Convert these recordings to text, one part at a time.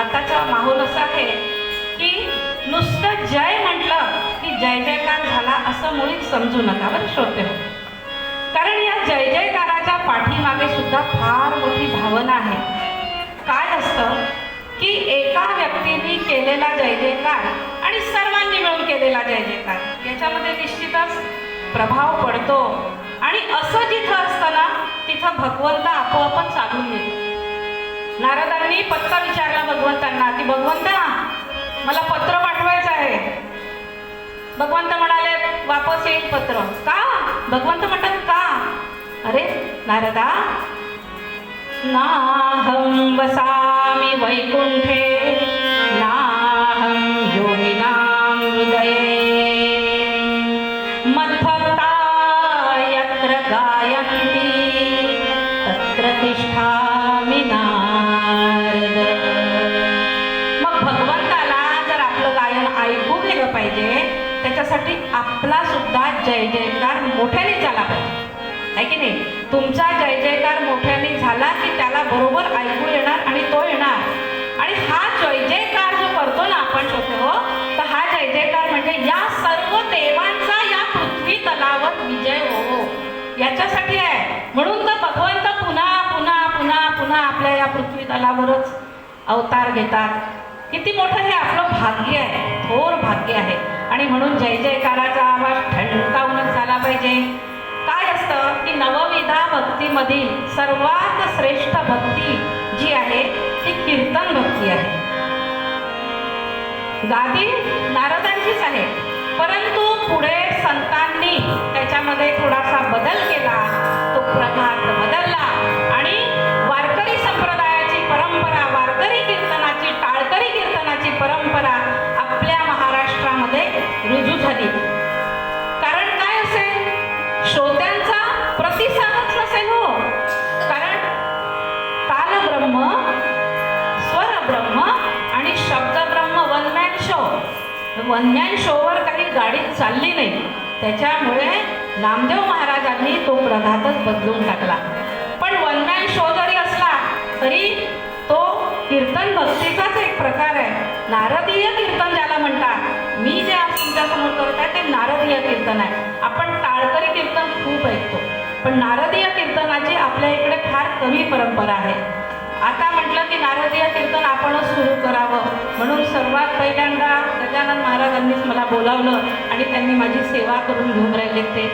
आताचा माहोल असा आहे की नुसतं जय म्हटलं की जय जयकार झाला असं मुळीच समजू नका बरं श्रोते हो. कारण या जय जयकाराच्या पाठीमागे सुद्धा फार मोठी भावना आहे. काय असतं की एका व्यक्तीने केलेला जय जयकार आणि सर्वांनी मिळून केलेला जय जयकार याच्यामध्ये निश्चितच प्रभाव पडतो. आणि असं जिथं असतं ना तिथं भगवंत आपोआपच चालून येतो. नारदांनी पत्ता विचारला भगवंतांना की भगवंता मला पत्र पाठवायचं आहे. भगवंत म्हणाले वापस येईल पत्र. का? भगवंत म्हणतात का? अरे नारदा, नाहं वसामि वैकुंठे नाहं योगिनां हृदये मद्भक्ता यत्र गायन्ति तत्र तिष्ठामि नारद. मग भगवंताला जर आपलं गायन ऐकू गेलं पाहिजे त्याच्यासाठी आपला सुद्धा जय जयकार मोठ्याने झाला पाहिजे, आहे की नाही? तुमचा जय जयकार मोठ्याने झाला की त्याला बरोबर ऐकू येणार आणि तो येणार. आणि हा जय जयकार जो करतो ना आपण श्रोते हो, तर हा जय जयकार म्हणजे या सर्व देवांचा या पृथ्वी तलावर विजय हो याच्यासाठी आहे. म्हणून तर भगवंत पुन्हा पुन्हा पुन्हा पुन्हा आपल्या या पृथ्वी तलावरच अवतार घेतात. किती मोठं हे आपलं भाग्य आहे, थोर भाग्य आहे. आणि म्हणून जय जयकाराचा आवाज ठणकावूनच झाला पाहिजे. काय असतं की नवविधा भक्तीमधील सर्वात श्रेष्ठ भक्ती जी आहे ती कीर्तन भक्ती आहे. गादी नारदांचीच आहे, परंतु पुढे संतांनी त्याच्यामध्ये थोडासा बदल केला, तो प्रघात बदलला आणि वारकरी संप्रदायाची परंपरा, वारकरी कीर्तनाची, टाळकरी कीर्तनाची परंपरा आपल्या महाराष्ट्रामध्ये रुजू झाली. कारण काय असेल, श्रोत्यांचा प्रतिसादच नसेल हो. कारण तालब्रह्म, स्वरब्रह्म आणि शब्दब्रह्म one man show, one man शोवर काही गाडी चालली नाही. त्याच्यामुळे नामदेव महाराजांनी तो प्रघातच बदलून टाकला. पण वन मॅन शो जरी असला तरी तो कीर्तन भक्तीचाच एक प्रकार आहे. नारदीय कीर्तन ज्याला म्हणतात, मी जे आज तुमच्यासमोर करत आहे ते नारदीय कीर्तन आहे. आपण टाळकरी कीर्तन खूप ऐकतो, पण नारदीय कीर्तनाची आपल्या इकडे फार कमी परंपरा आहे. आता म्हटलं की नारदीय कीर्तन आपणच सुरू करावं म्हणून सर्वात पहिल्यांदा गजानन महाराजांनीच मला बोलावलं आणि त्यांनी माझी सेवा करून घेऊन राहिले. ते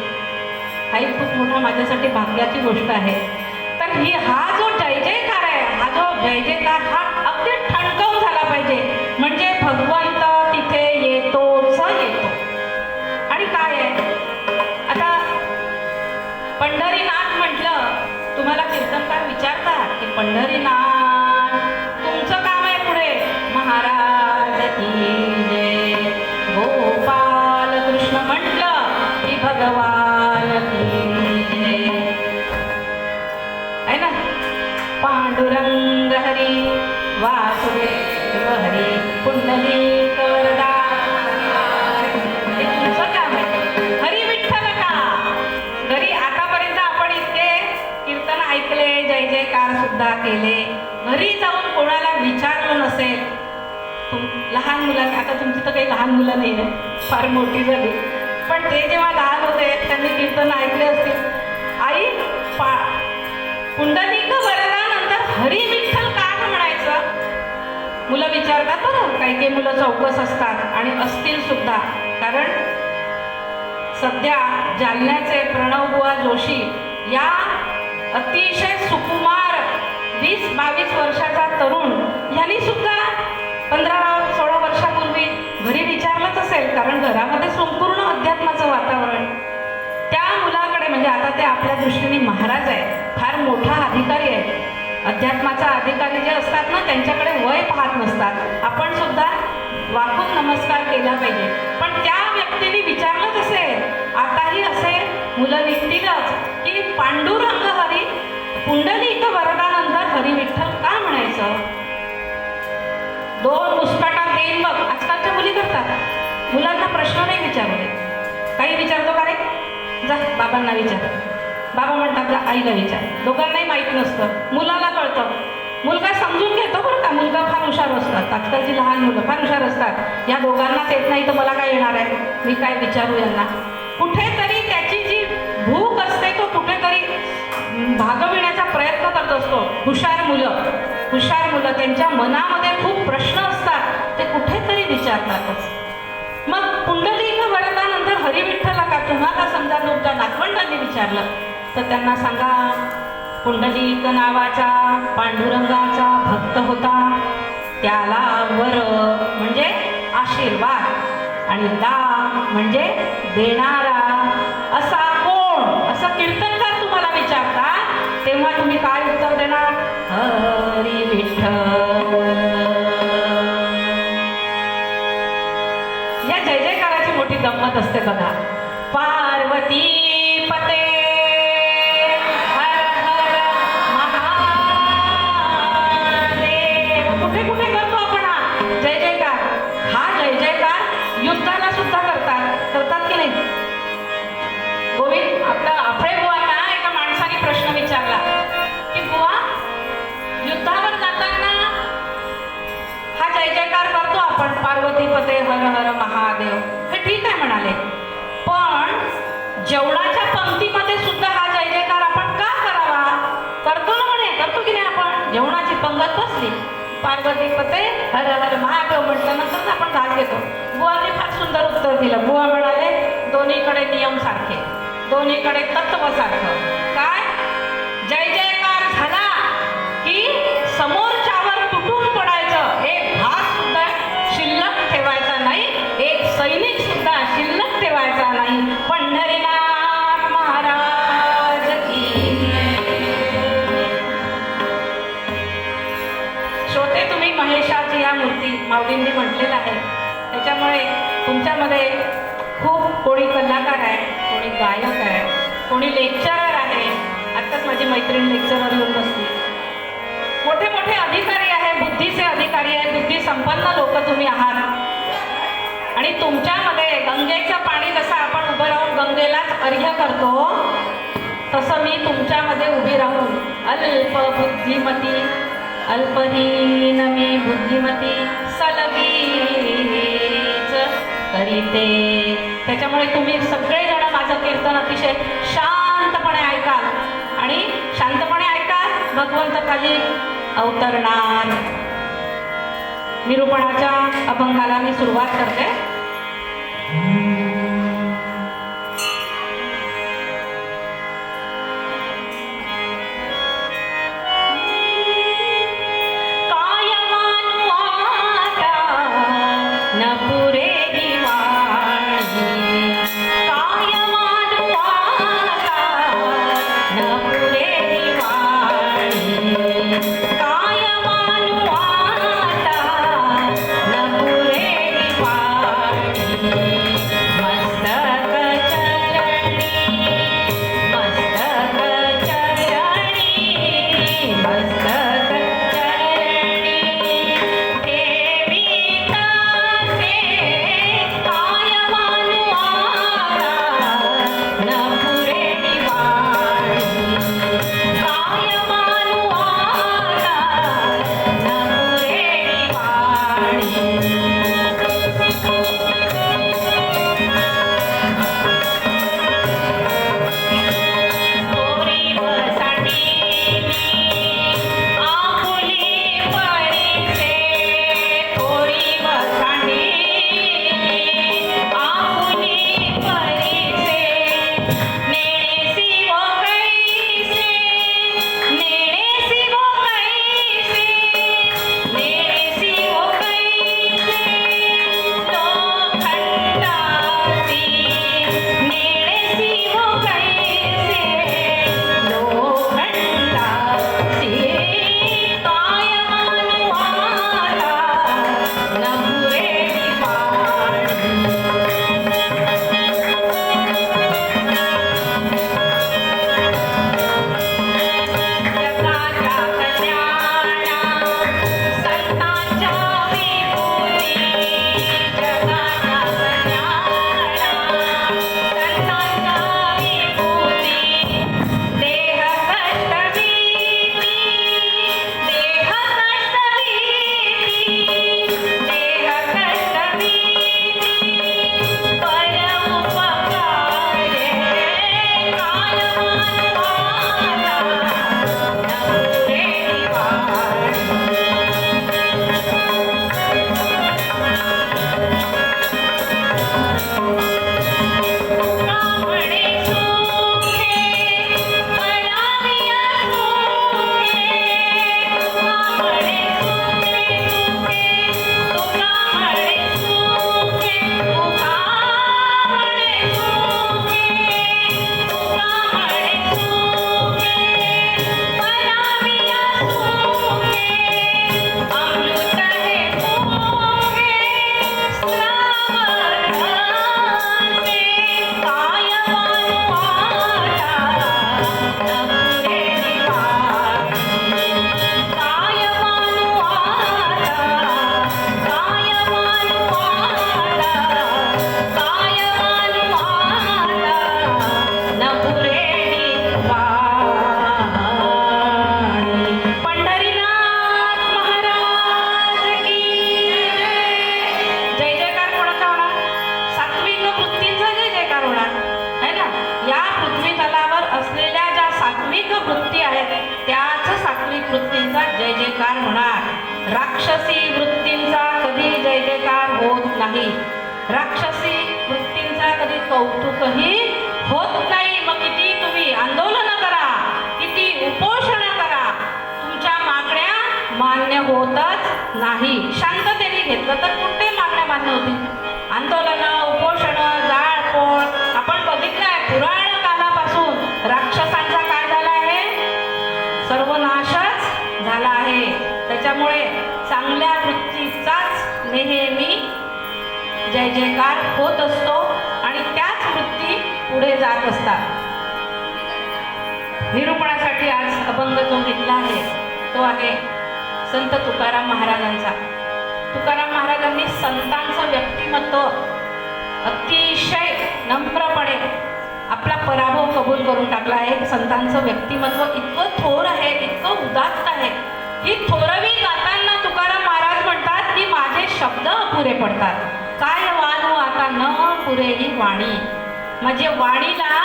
हाही खूप मोठा माझ्यासाठी भाग्याची गोष्ट आहे. तर हा जो जय जयकार आहे, हा जो जय जयकार हा अगदी ठणकावून झाला पाहिजे. म्हणजे भगवंत तिथे येतोच येतो. आणि काय आहे, आता पंढरीनाथ म्हटलं, तुम्हाला कीर्तनकार विचारतात की पंढरीनाथ तुमचं काम आहे पुढे, महाराज की जय. गोपाल कृष्ण म्हटलं की भगवान की जय, आहे ना? पांडुरंग हरी वासुदेव हरी पुंडलिक वरदा, हे तुमचं काम आहे. हरी विठ्ठल का घरी आतापर्यंत आपण इतके कीर्तन ऐकले, जय जयकार सुद्धा केले, घरी जाऊन कोणाला विचारलं नसेल. लहान मुलांनी, आता तुमची तर काही लहान मुलं नाही आहे, फार मोठी झाली, पण ते जेव्हा लहान होते त्यांनी कीर्तन ऐकले असतील. आई पुंडलिक वरदा नंतर हरी विठ्ठल का म्हणायचं? मुलं विचारतात बरं, काही काही मुलं चौकस असतात आणि असतील सुद्धा. कारण सध्या जालन्याचे प्रणवबुवा जोशी या अतिशय सुकुमार 20-22 वर्षाचा तरुण यांनी सुद्धा 15-16 वर्षापूर्वी घरी विचारलंच असेल. कारण घरामध्ये संपूर्ण अध्यात्माचं वातावरण. त्या मुलाकडे, म्हणजे आता ते आपल्या दृष्टीने महाराज आहे, फार मोठा अधिकारी आहे. अध्यात्माचा अधिकारी जे असतात ना त्यांच्याकडे वय पाहत नसतात. आपण सुद्धा वाकून नमस्कार केला पाहिजे. पण त्या व्यक्तीने विचारलंच असेल, आताही असे मुलं निघतीलच की पांडुरंग हरी पुंडलिक वरदानंतर हरी विठ्ठल का म्हणायचं? 2 मुस्काटा देईन बघ आजकालच्या मुली करतात. मुलांना प्रश्न नाही विचारू देत. काही विचारतो का रे, जा बाबांना विचार. बाबा म्हणतात आईला विचार. दोघांनाही माहीत नसतं, मुलाला कळतं. मुलगा समजून घेतो बरं का, मुलगा फार हुशार असतात, आजकालची लहान मुलं फार हुशार असतात. या दोघांनाच येत नाही तर मला काय येणार आहे, मी काय विचारू यांना. कुठेतरी त्याची जी भूक असते तो कुठेतरी भागविण्याचा प्रयत्न करत असतो. हुशार मुलं त्यांच्या मनामध्ये खूप प्रश्न असतात, ते कुठेतरी विचारतातच. मग पुंडलिक वरदानंतर हरिविठ्ठला का तुम्हाला समजा तुमच्या नातवंडांनी विचारलं तर त्यांना सांगा, पुंडलिक नावाचा पांडुरंगाचा भक्त होता, त्याला वर म्हणजे आशीर्वाद आणि दा म्हणजे देणारा असा कोण, असं कीर्तनकार तुम्हाला विचारतात तेव्हा तुम्ही काय उत्तर देणार? हरी विठ्ठल. या जय जयकाराची मोठी गंमत असते बघा. पार्वती पते हर हर महादेव. कुठे कुठे करतो आपण हा जय जयकार? हा जय जयकार युद्धाला सुद्धा करतात की नाही? गोविंद आपला अफळे बुवांना एका माणसाने प्रश्न विचारला की बुवा, युद्धावर जाताना हा जय जयकार करतो आपण, पार्वती पते हर हर महादेव, हे ठीक आहे म्हणाले, पण जेवणाच्या पंक्तीमध्ये सुद्धा हा जय जयकार आपण का करावा? करतो ना म्हणे, करतो की नाही आपण? जेवणाची पंगत बसली, पार्वती पते हर हर महादेव म्हटल्यानंतर आपण घास घेतो. बुवाने फार सुंदर उत्तर दिलं. बुवा म्हणाले, दोन्हीकडे नियम सारखे, दोन्हीकडे तत्व सारखं. काय? जय जयकार झाला की समोरच्यावर तुटून पडायचं, एक घास सुद्धा शिल्लक ठेवायचा नाही, एक सैनिक सुद्धा शिल्लक ठेवायचा नाही. पंढरीनाथ महाराज की. श्रोते, तुम्ही महेशाची या मूर्ती माऊलींनी म्हटलेलं आहे, त्याच्यामुळे तुमच्यामध्ये खूप कोणी कलाकार आहे, कोणी गायक आहे, कोणी लेक्चरर आहे. आत्ताच माझी मैत्रीण लेक्चरर येऊन बसली. मोठे मोठे अधिकारी आहे, बुद्धीचे अधिकारी आहे, बुद्धी संपन्न लोक तुम्ही आहात. आणि तुमच्यामध्ये गंगेचं पाणी जसं आपण उभं राहून गंगेलाच अर्घ्य करतो, तसं मी तुमच्यामध्ये उभी राहून अल्प बुद्धिमती, अल्पहीन मी बुद्धिमती सलगीच करीते. त्याच्यामुळे तुम्ही सगळेजण माझं कीर्तन अतिशय शांतपणे ऐकाल आणि शांतपणे ऐकाल. भगवंत खाली अवतरणार. निरूपणाच्या अभंगाला मी सुरुवात करते. सात्विक वृत्ती आहेत त्याच सात्विक वृत्तींचा जय जयकार होणार. राक्षसी वृत्तींचा कधी जय जयकार होत नाही. राक्षसी वृत्तींचा कधी कौतुकही होत नाही. मग किती तुम्ही आंदोलन करा, किती उपोषण करा, तुमच्या मागण्या मान्य होतच नाही. शांततेने घेतलं तर कुठे मागण्या मान्य होतील? आंदोलन, उपोषण, जाळपोळ आपण बघितलंय पुराण कालापासून. राक्षसांचा काय झाला आहे? सर्वनाशच झाला आहे. त्याच्यामुळे चांगल्या वृत्तीचाच नेहमी जय जयकार होत असतो आणि त्याच वृत्ती पुढे जात असतात. निरूपणासाठी आज अभंग जो घेतला आहे तो आहे संत तुकाराम महाराजांचा. तुकाराम महाराजांनी संतांचं व्यक्तिमत्व अतिशय नम्रपणे आपला पराभव कबूल करून टाकला आहे. संतांचं व्यक्तिमत्व इतकं थोर आहे, इतकं उदात्त आहे की थोरवी गाताना तुकाराम महाराज म्हणतात की माझे शब्द अपुरे पडतात. काय वाणू आता न पुरेली वाणी. माझ्या वाणीला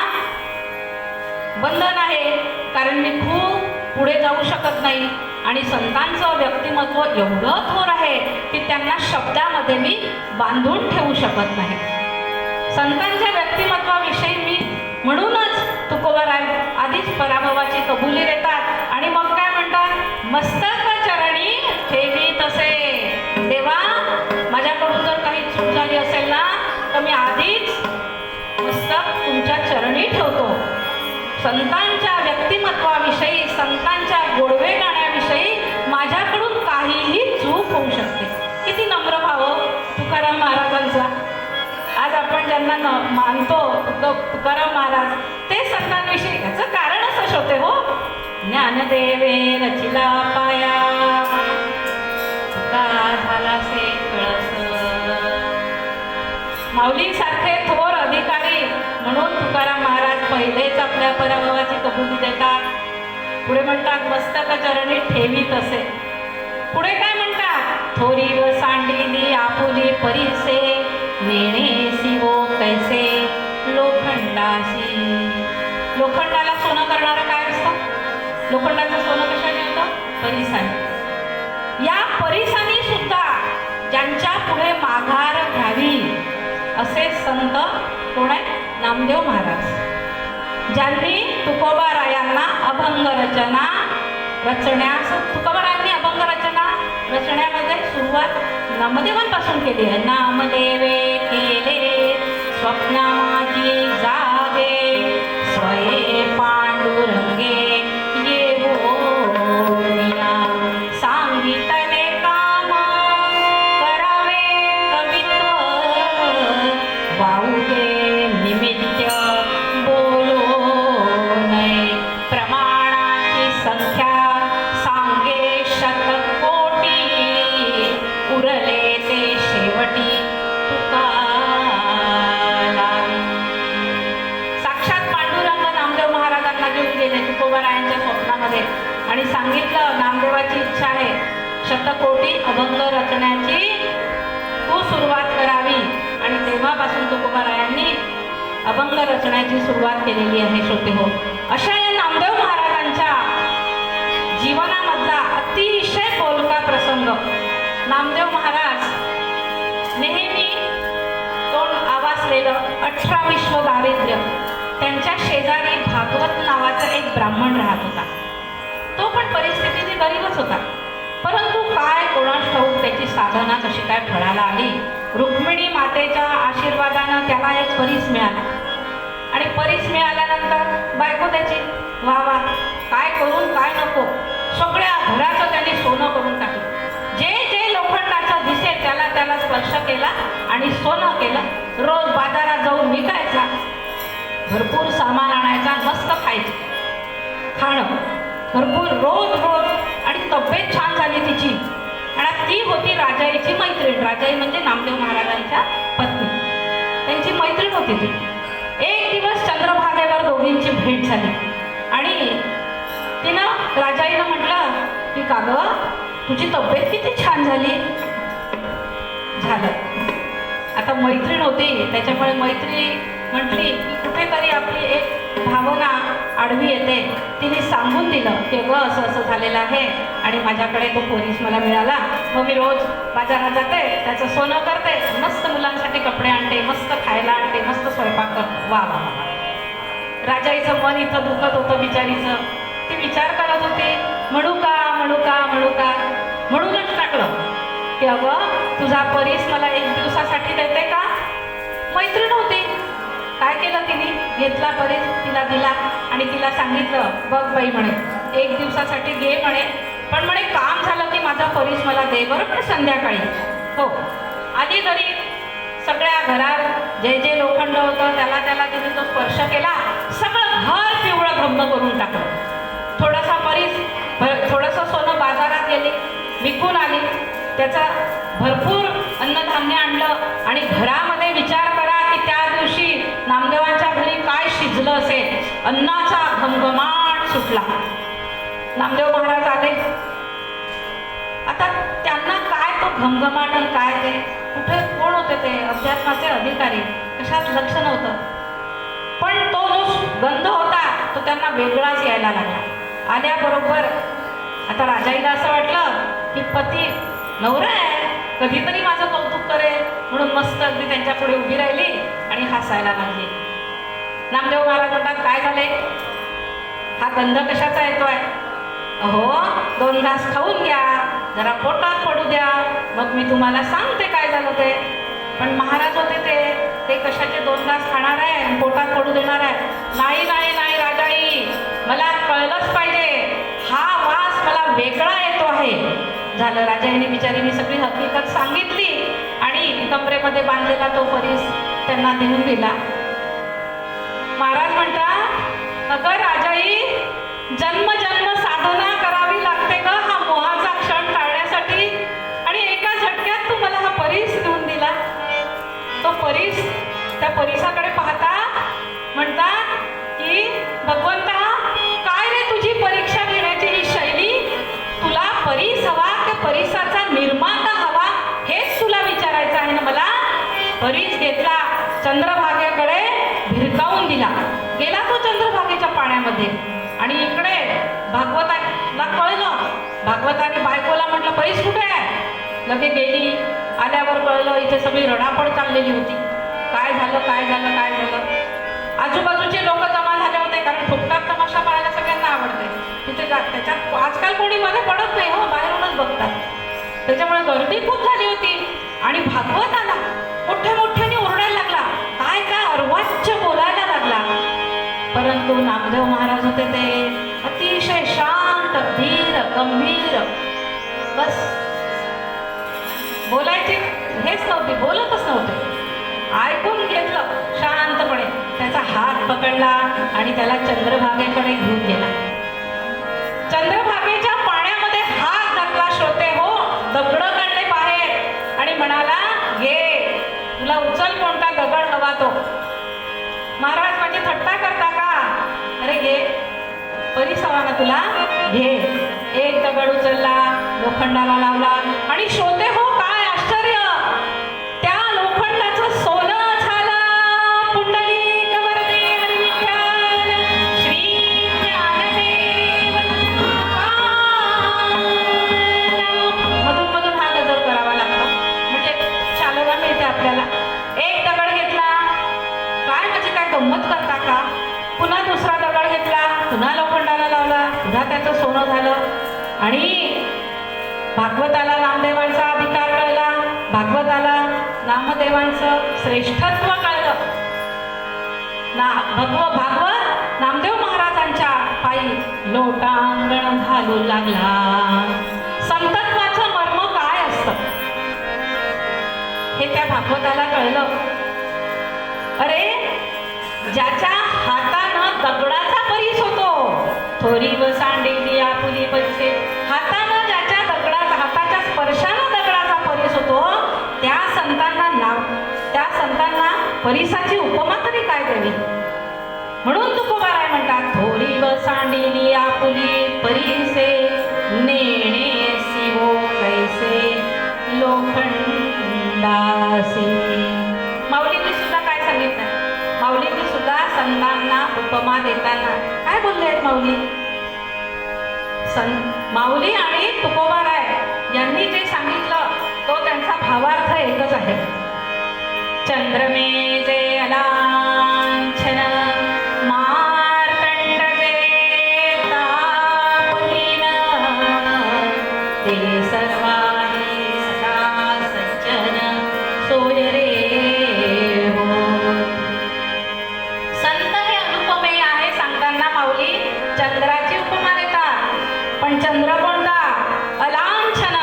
बंधन आहे कारण मी खूप पुढे जाऊ शकत नाही. आणि संतांचं व्यक्तिमत्व एवढं थोर आहे की त्यांना शब्दामध्ये मी बांधून ठेवू शकत नाही. संतांच्या व्यक्तिमत्वाविषयी मी म्हणूनच तुकोबाराय आधीच पराभवाची कबुली देतात आणि मग काय म्हणतात? मस्तक चरणी ठेवी तसे. देवा, माझ्याकडून जर काही चूक झाली असेल ना तर मी आधीच मस्तक तुमच्या चरणी ठेवतो. संतांच्या व्यक्तिमत्वाविषयी, संतांच्या गोडवे गाण्याविषयी माझ्याकडून काहीही चूक होऊ शकते. किती नम्र भाव तुकाराम महाराजांचा. आज आपण ज्यांना मानतो तुकाराम महाराज ते संतांविषयी याचं कारणच असं होते हो. ज्ञानदेवे रचिला पाया तुका झालासे कळस. माऊलींसारखे थोर अधिकारी म्हणून तुकाराम महाराज पहिलेच आपल्या पराभवाची कबुली देतात. पुढे म्हणतात मस्तक चरणी ठेवी तसे. पुढे काय म्हणतात? थोरी व सांडिली आपुली परिसे नेणेसी वो कैसे लोखंडासी. लोखंडाला सोनं करणारं काय असतं? लोखंडाचं सोनं कशाने होतं? परिसाने. या परिसाने सुद्धा ज्यांच्या पुढे माघार घ्यावी असे संत कोण आहेत? नामदेव महाराज. ज्यांनी तुकोबारायांना अभंग रचना रचण्यास, तुकोबारायांनी अभंग रचना रचण्यामध्ये सुरुवात नामदेवांपासून केली आहे. नामदेवे केले स्वप्न माझी जागे स्वये पांडुरंगे येवो मिया. सांगितले काम करावे कवित्व वाऊगे निमित्त बोलो नये. प्रमाणाची संख्या सांगे शतकोटी उरले ते शेवटी तुका लावी. साक्षात पांडुरंग नामदेव महाराजांना घेऊन गेले तुकोबारायांच्या स्वप्नामध्ये आणि सांगितलं नामदेवाची इच्छा आहे शतकोटी अभंग रचण्याची तू सुरुवात करावी. आणि तेव्हापासून तुकोबारायांनी अभंग रचण्याची सुरुवात केलेली आहे. श्रोते हो, अशा या नामदेव महाराजांच्या जीवनामधला अतिशय बोलका प्रसंग. नामदेव महाराज नेहमी तोंड आवाजलेलं 18 विश्व दारिद्र्य. त्यांच्या शेजारी भागवत नावाचा एक ब्राह्मण राहत होता. तो पण परिस्थितीने गरीबच होता. परंतु काय कोणास ठाऊक त्याची साधना कशी काय फळाला आली. रुक्मिणी मातेच्या आशीर्वादानं त्याला एक परीस मिळाला आणि परीस मिळाल्यानंतर बायको त्याची वा वा काय करून काय नको सगळ्या घराचं त्यांनी सोनं करून टाकलं. जे जे लोखंडाचं दिसे त्याला त्याला स्पर्श केला आणि सोनं केलं. रोज बाजारात जाऊन विकायचा, भरपूर सामान आणायचा, मस्त खायचं, खाणं भरपूर रोज रोज. आणि तब्येत छान झाली तिची. आणि ती होती राजाईची मैत्रीण. राजाई म्हणजे नामदेव महाराजांच्या पत्नी. त्यांची मैत्रीण होती ती. एक दिवस चंद्रभागेवर दोघींची भेट झाली आणि तिनं राजाईनं म्हटलं की का गं तुझी तब्येत किती छान झाली. झालं आता मैत्रीण होती त्याच्यामुळे मैत्री म्हटली की कुठेतरी आपली एक भावना आडवी येते. तिने सांगून दिलं की अगं असं असं झालेलं आहे आणि माझ्याकडे तो पोलीस मला मिळाला, मग मी रोज बाजारात जाते, त्याचं सोनं करते, मस्त मुलांसाठी कपडे आणते, मस्त खायला आणते, मस्त स्वयंपाक करते. वा वा वा. राजाईचं मन इथं दुखत होतं बिचारीचं. ती विचार करत होती, म्हणू का म्हणू का म्हणू का. म्हणूनच टाकलं की अगं तुझा परीस मला 1 दिवसासाठी देते का. मैत्रीण होती. काय केलं तिने, घेतला परीस, तिला दिला आणि तिला सांगितलं, बघ बाई म्हणे 1 दिवसासाठी घे म्हणे, पण म्हणे काम झालं की माझा परीस मला दे बरोबर संध्याकाळी. हो. आधी घरी सगळ्या घरात जे जे लोखंड होतं त्याला त्याला तिने तो स्पर्श केला, सगळं घर पिवळं धम्म करून टाकलं. थोडासा परीस, थोडंसं सोनं बाजारात गेली, विकून आली, त्याचा भरपूर अन्नधान्य आणलं आणि घरामध्ये विचार करा की त्या दिवशी नामदेवांच्या घरी काय शिजलं असेल. अन्नाचा घमघमाट सुटला. नामदेव महाराज आले. आता त्यांना काय तो घमघमाट आणि काय ते, कुठे कोण होते ते अध्यात्माचे अधिकारी, कशात लक्ष नव्हतं, पण तो जो गंध होता तो त्यांना वेगळाच यायला लागला. आल्याबरोबर आता राजाईला असं वाटलं की पती नवरा आहे, कधीतरी माझं कौतुक करेल, म्हणून मस्त अगदी त्यांच्या पुढे उभी राहिली आणि हसायला लागली. नामदेव महाराज म्हणतात, काय झाले, हा गंध कशाचा येतोय. अहो 2 घास खाऊन घ्या, जरा पोटात पडू द्या, मग मी तुम्हाला सांगते काय झालं ते. पण महाराज होते ते कशाचे 2 घास खाणार आहे, पोटात पडू देणार आहे. नाही नाही नाही राजाई, मला कळलंच पाहिजे, हा वास मला वेगळा येतो आहे. झालं. राजाईने बिचारीने सगळी हकीकत सांगितली आणि कमरेमध्ये बांधलेला तो परीस त्यांना देऊन दिला. महाराज म्हणतात, अगं राजाई, जन्म जन्म साधना करावी लागते ग हा मोहाचा क्षण टाळण्यासाठी, आणि एका झटक्यात तू मला हा परीस देऊन दिला. तो परीस, त्या परीसाकडे पाहता म्हणतात की भगवंता, काय रे तुझी परीक्षा घेण्याची ही शैली. तुला परीस हवा की परीसाचा निर्माता हवा, हेच तुला विचारायचं आहे ना मला. परीस घेतला, चंद्रभागेकडे भिरकावून दिला, गेला तो चंद्रभागेच्या पाण्यामध्ये. आणि इकडे भागवताला कळलं, भागवताने बायकोला म्हटलं परीस कुठे आहे. लगे गेली. आल्यावर कळलं इथे सगळी रडापड चाललेली होती. काय झालं काय झालं काय झालं. आजूबाजूचे लोक जमा झाले होते, कारण फुकटात तमाशा पाहायला सगळ्यांना आवडते. तिथे त्याच्यात आजकाल कोणी मध्ये पडत नाही हो, बाहेरूनच बघतात. त्याच्यामुळे गर्दी खूप झाली होती. आणि भागवत आला, मोठ्या मोठ्याने ओरडायला लागला, काय काय अर्वाच्य बोलायला लागला. परंतु नामदेव महाराज होते ते अतिशय शांत, धीर, गंभीर, बस बोलायचे हेच नव्हते, बोलतच नव्हते. ऐकून घेतलं शांतपणे, त्याचा हात पकडला आणि त्याला चंद्रभागेकडे घेऊन गेला. चंद्रभागेच्या पाण्यामध्ये हात घातला, श्रोते हो, दगड काढले बाहेर आणि म्हणाला, घे, तुला उचल कोणता दगड हवा तो. महाराज माझी थट्टा करता का. अरे घे, परीस हवा ना तुला, घे. एक दगड उचलला, लोखंडाला लावला आणि श्रोते हो, काय आश्चर्य, त्या लोखंडाचं सोनं झालं. पुंडलिक वरदे हरी विठ्ठल श्री ज्ञानदेव. मधून मधून हा गजर करावा लागतो, म्हणजे चालना मिळते आपल्याला. एक दगड घेतला, काय म्हणजे काय गंमत करता का. पुन्हा दुसरा दगड घेतला, पुन्हा लोखंडाला लावला, पुन्हा त्याचं सोनं झालं. आणि भागवताला नामदेवांचा अधिकार कळला, भागवताला नामदेवांचं श्रेष्ठत्व कळलं. भागवत नामदेव महाराजांच्या पायी लोटांगण घालू लागला. संतत्वाचं मर्म काय असतं हे त्या भागवताला कळलं. अरे ज्याच्या हातानं दगडाचा परीस होतो, थोरी व सांडेली आपुली पैसे, हातानं ज्याच्या हाताच्या स्पर्शानं दगडाचा परीस होतो, त्या संतांना परीसाची उपमा तरी काय द्यावी. म्हणून तुकोबाराय म्हणतात, थोरी व सांडेली आपुली परीसे, नेणे सिवो कैसे लोखंडासे. माऊलींनी सुद्धा काय सांगितलं, माऊली उपमा देताना काय बोलले आहेत माऊली? माऊली आणि तुकोबाराय यांनी जे सांगितलं तो त्यांचा भावार्थ एकच आहे. चंद्रमे जे अलांछन मार्तंड जे तापहीन ते सर्वांनी सदा सज्जन सोय रे हो. संत हे अनुपमेय आहे सांगताना माऊली चंद्राची उपमा देतात. पण चंद्र कोणता? अलांछन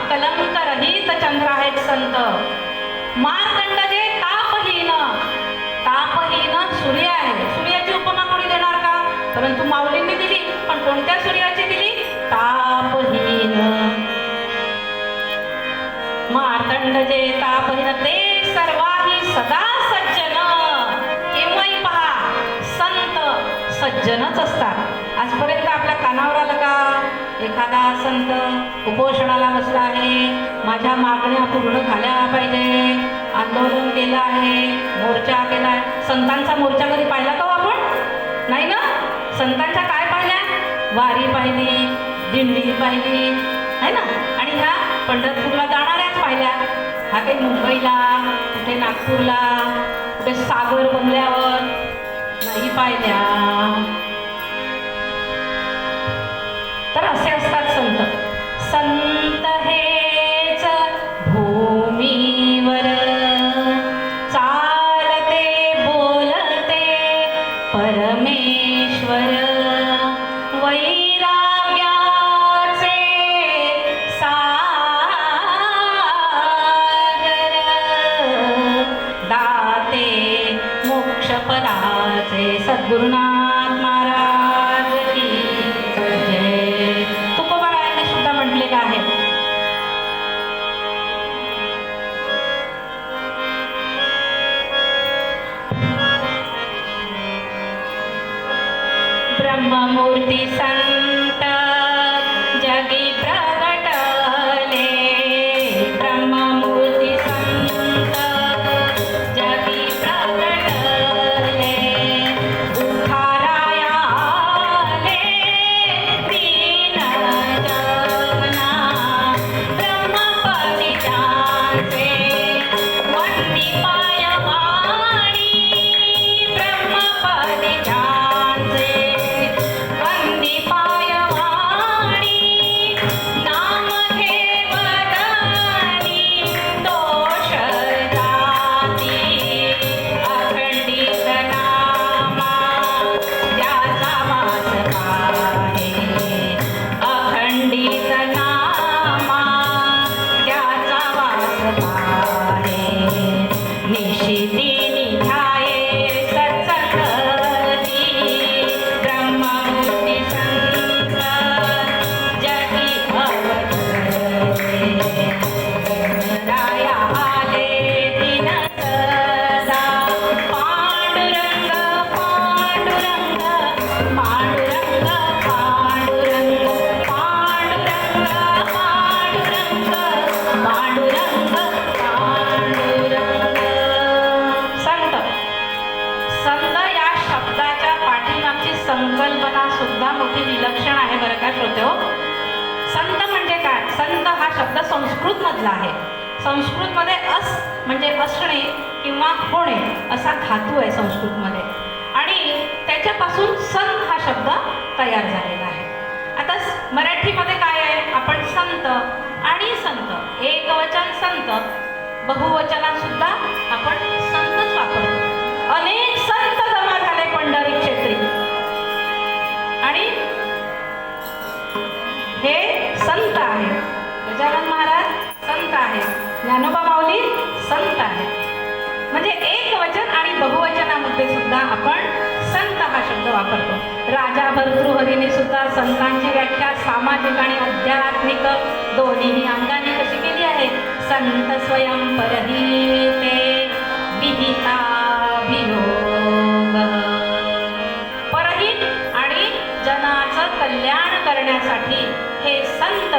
कलंक रहित चंद्र आहेत संत. मार्तंड जे तापहीन, तापहीन सूर्य आहे. सूर्याची उपमा कोणी देणार का? परंतु माऊलींनी दिली. पण कोणत्या सूर्याची दिली? तापहीन. मार्तंड जे तापहीन ते सर्वाही सदा सज्जन. केव्हाही पहा संत सज्जनच असतात. आजपर्यंत आपल्या कानावर आलं का एखादा संत उपोषणाला बसला आहे, माझ्या मागण्या पूर्ण झाल्या पाहिजे, आंदोलन केलं आहे, मोर्चा केला आहे? संतांचा मोर्चा कधी पाहिला का आपण? नाही ना. संतांच्या काय पाहिल्या? वारी पाहिली, दिंडी पाहिली आहे ना. आणि ह्या पंढरपूरला जाणाऱ्याच पाहिल्या. हा काही मुंबईला, कुठे नागपूरला, कुठे सागर बंगल्यावर नाही पाहिल्या. तर असे असतात संत. संत हेच भूमीवर चालते बोलते परमेश्वर. वैराग्याचे सागर दाते मोक्षपदाचे सद्गुरुनाथ महाराज की जय. तुकोबारायांनी सुद्धा म्हटलेलं आहे. ब्रह्ममूर्ती संत जगी प्रगटले. ब्रह्ममूर्ती संत जगी प्रगटले. उखाराया आले दीन जना. ब्रह्मपदी त्यांचे वंदी पायवाणी. ब्रह्मपदी त्यांचे वंदी पायवाणी. नाम घेवदनी दोष जाती. अखंडित नामा त्याचा वास पाहे. अखंडित नामा त्याचा वास पाहे. निशिती निध्याये सत्संगती. ब्रह्ममूर्ती संत जगी अवतरले. राया आले दिन सदा. पांडुरंग पांडुरंग पांडुरंग पांडुरंग पांडुरंग पांडुरंग पांडुरंग पांडुरंग. संत संत या शब्दाच्या पाठीमागची संकल्पना सुद्धा मोठी विलक्षण आहे बरं का श्रोतेहो. संत म्हणजे काय? संत हा शब्द संस्कृत मधला आहे. संस्कृतमध्ये अस म्हणजे असणे किंवा होणे असा धातू आहे संस्कृतमध्ये. आणि त्याच्यापासून संत हा शब्द तयार झालेला आहे. आता मराठीमध्ये काय आहे? आपण संत आणि संत एकवचन संत, बहुवचनात सुद्धा आपण संतच वापरतो. अनेक संत जमा झाले पंढरी क्षेत्री. आणि हे संत आहे. गजानन महाराज संत आहे. ज्ञानोबा माऊली संत आहे. म्हणजे एकवचन आणि बहुवचनामध्ये सुद्धा आपण संत हा शब्द वापरतो. राजा भर्तृहरीने सुद्धा संतांची व्याख्या सामाजिक आणि आध्यात्मिक दोन्ही अंगाने कशी केली आहे? संत स्वयं परहिते विहिता वियोग. परहित आणि जनाचं कल्याण करण्यासाठी हे संत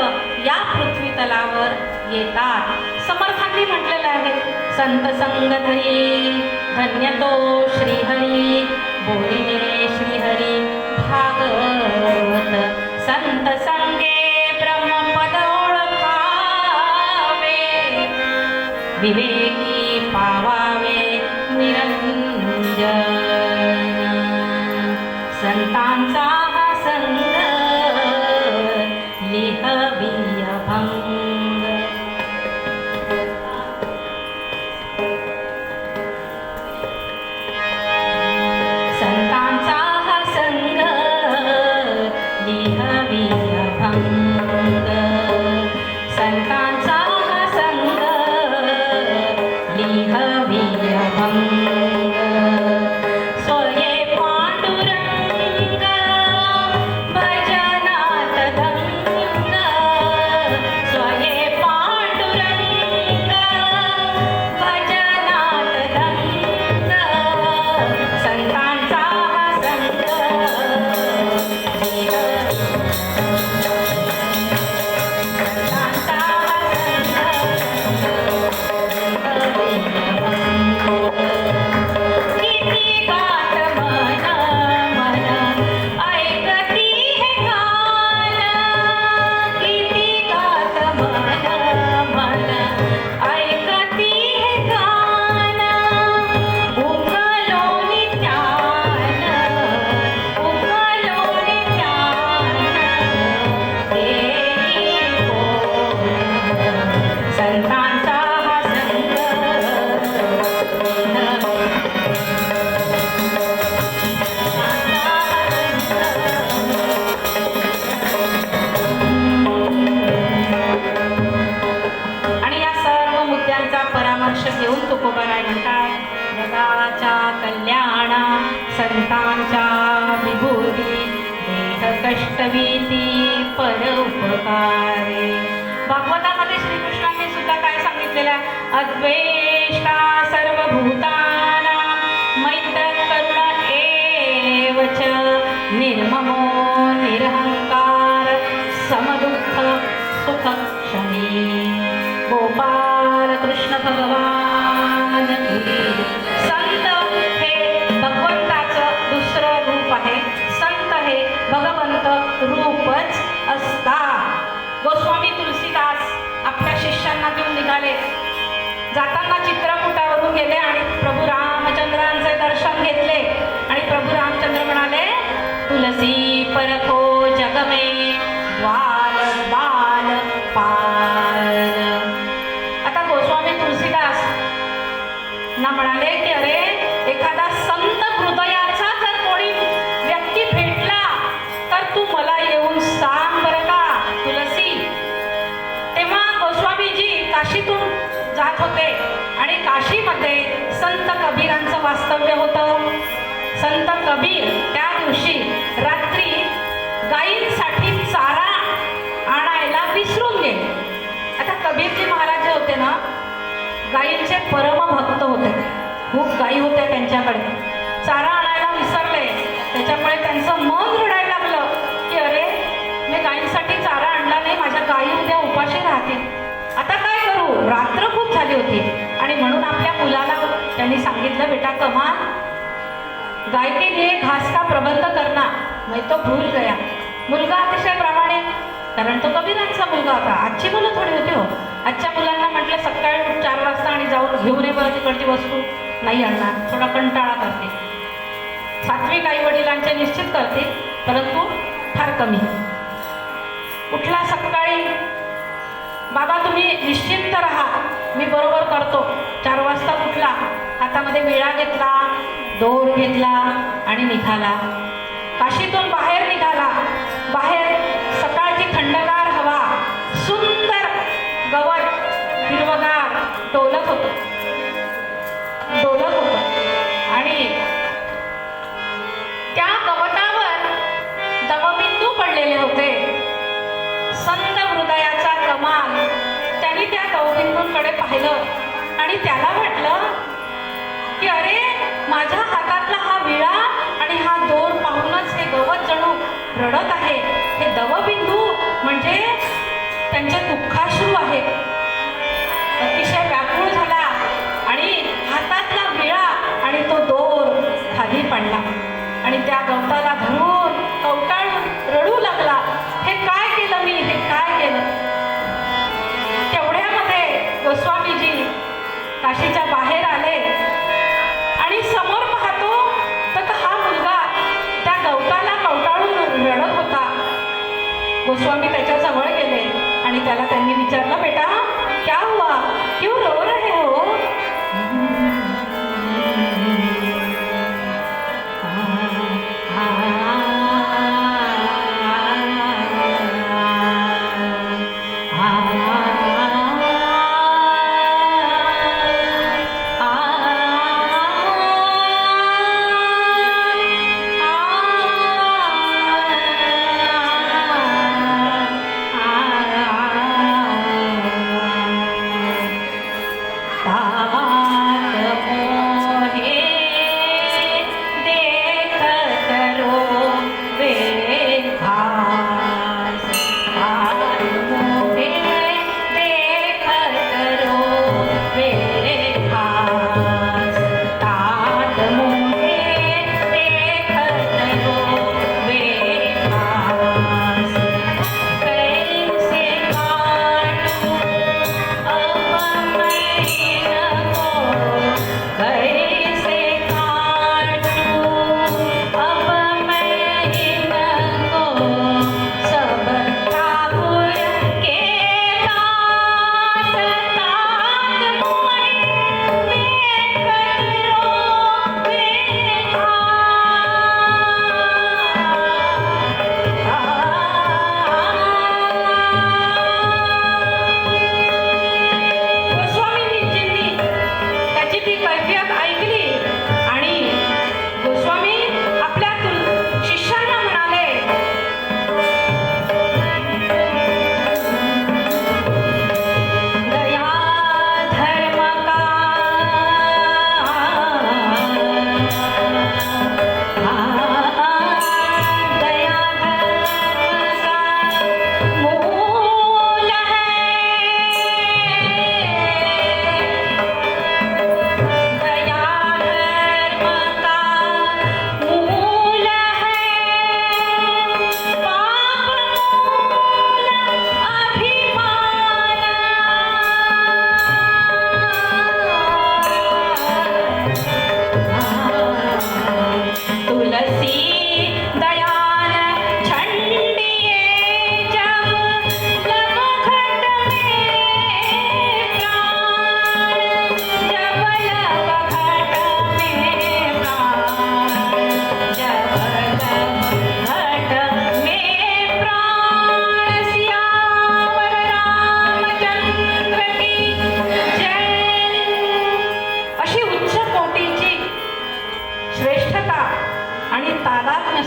या पृथ्वी तलावर येतात. समर्थांनी म्हटलेलं आहे, संत संग धरी धन्य तो श्रीहरी बोलिले श्रीहरी भागवत संत संगे ब्रह्मपद ओळखावे विवेकी पावावे निरंजन संतांचा हा संग लिहवी अभंग संतांचा हा संग लिहवी अभंग संतांचा हा संग लिहवी अभंग स्वये पांडुरंग भजनात धंग स्वये पांडुरंग भजनात धंग संतांचा हा संग संतांचा किती गात मन मन ऐकती हे गान किती गात मन मन ऐकती हे गान उकलोनी ज्ञान उकलोनी ज्ञान देई बोल संतांचा हा संग आणि या सर्व मुद्द्यांचा परामर्श घेऊन तुकोबाराय म्हणतात जगाच्या कल्याणा संतांच्या विभूती देह कष्टवीती परोपकारे भागवतामध्ये श्रीकृष्णांनी सुद्धा काय सांगितलेलं आहे अद्वेष्टा सर्वभूतानां मैत्र करुण एव च निर्ममो निरहंकार समदुःख सुख क्षमी गोपाल कृष्ण भगवान की संत हे भगवंताचं दुसरं रूप आहे संत हे भगवंत रूपच असतात गोस्वामी तुलसीदास आपल्या शिष्यांना घेऊन निघाले जाताना चित्रकूटावरून गेले आणि प्रभू रामचंद्रांचे दर्शन घेतले आणि प्रभू रामचंद्र म्हणाले तुलसी परखो जगमे द्वाल बाल पाल आता गोस्वामी तुलसीदास ना म्हणाले की अरे एखादा संत हृदयाचा जर कोणी व्यक्ती भेटला तर तू मला येऊन सांग बरं का तुलसी तेव्हा गोस्वामीजी काशीतून जात होते आणि काशीमध्ये संत कबीरांचं वास्तव्य होतं संत कबीर त्या दिवशी रात्री गायींसाठी चारा आणायला विसरून गेले आता कबीरजी महाराज जे होते ना गायींचे परमभक्त होते खूप गायी होत्या त्यांच्याकडे चारा आणायला विसरले त्याच्यामुळे त्यांचं मन रडायला लागलं की अरे मी गायींसाठी चारा आणला नाही माझ्या गायी उद्या उपाशी राहतील आता काय करू रात्र खूप झाली होती आणि म्हणून आपल्या मुलाला त्यांनी सांगितलं बेटा कमाल गाय के लिए घास का प्रबंध करना मैं तो भूल गया मुलगा अतिशय प्रामाणिक कारण तो कबीरांचा मुलगा होता आजची मुलं थोडी होती हो आजच्या मुलांना म्हटलं सकाळी 4 वाजता आणि जाऊन घेऊन ये बरं तिकडची वस्तू नाही आणणार थोडा कंटाळा करते सात्विक आई वडिलांचे निश्चित करते परंतु फार कमी उठला सकाळी बाबा तुम्ही निश्चिंत राहा मी बरोबर करतो 4 वाजता उठला हातामध्ये विळा घेतला दोर घेतला आणि निघाला काशीतून बाहेर निघाला बाहेर सकाळची थंडगार हवा सुंदर गवत हिरवगार डोलत होतं आणि त्या गवतावर दवबिंदू पडलेले होते संत हृदयाचा कमाल त्यांनी त्या दवबिंदूंकडे पाहिलं आणि त्याला वाटलं की अरे माझ्या हातातला हा विळा आणि हा दोर पाहूनच हे गवत जणू रडत आहे हे दवबिंदू म्हणजे त्यांचे दुःखाश्रू आहेत अतिशय व्याकुळ झाला आणि हातातला विळा आणि तो दोर खाली पडला आणि त्या गवताला धरून कवटाळून रडू लागला, हे काय केलं मी, हे काय केलं. तेवढ्यामध्ये गोस्वामीजी काशीच्या बाहेर आले आणि समोर पाहतो तर हा मुलगा त्या गवताला कवटाळून रडत होता. गोस्वामी त्याच्या जवळ गेले आणि त्याला त्यांनी विचारलं, बेटा क्या हुआ, क्यों रो रहे हो.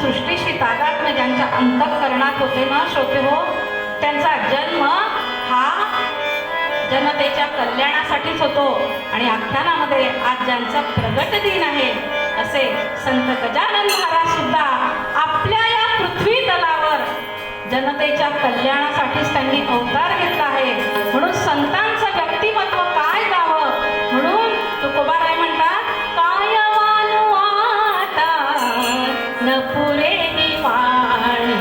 सृष्टीशी तादात्म्य ज्यांच्या अंतःकरणात होते ना श्रोते हो, त्यांचा जन्म हा जनतेच्या कल्याणासाठीच होतो. आणि आख्यानामध्ये आज ज्यांचा प्रगट दिन आहे असे संत गजानन महाराज सुद्धा आपल्या या पृथ्वी तलावर जनतेच्या कल्याणासाठीच त्यांनी अवतार घेतला आहे. म्हणून संतांचं व्यक्तिमत्व काय गावं, म्हणून तुकोबाराय म्हणतात, काय वानू आता न पुरे ही वाणी,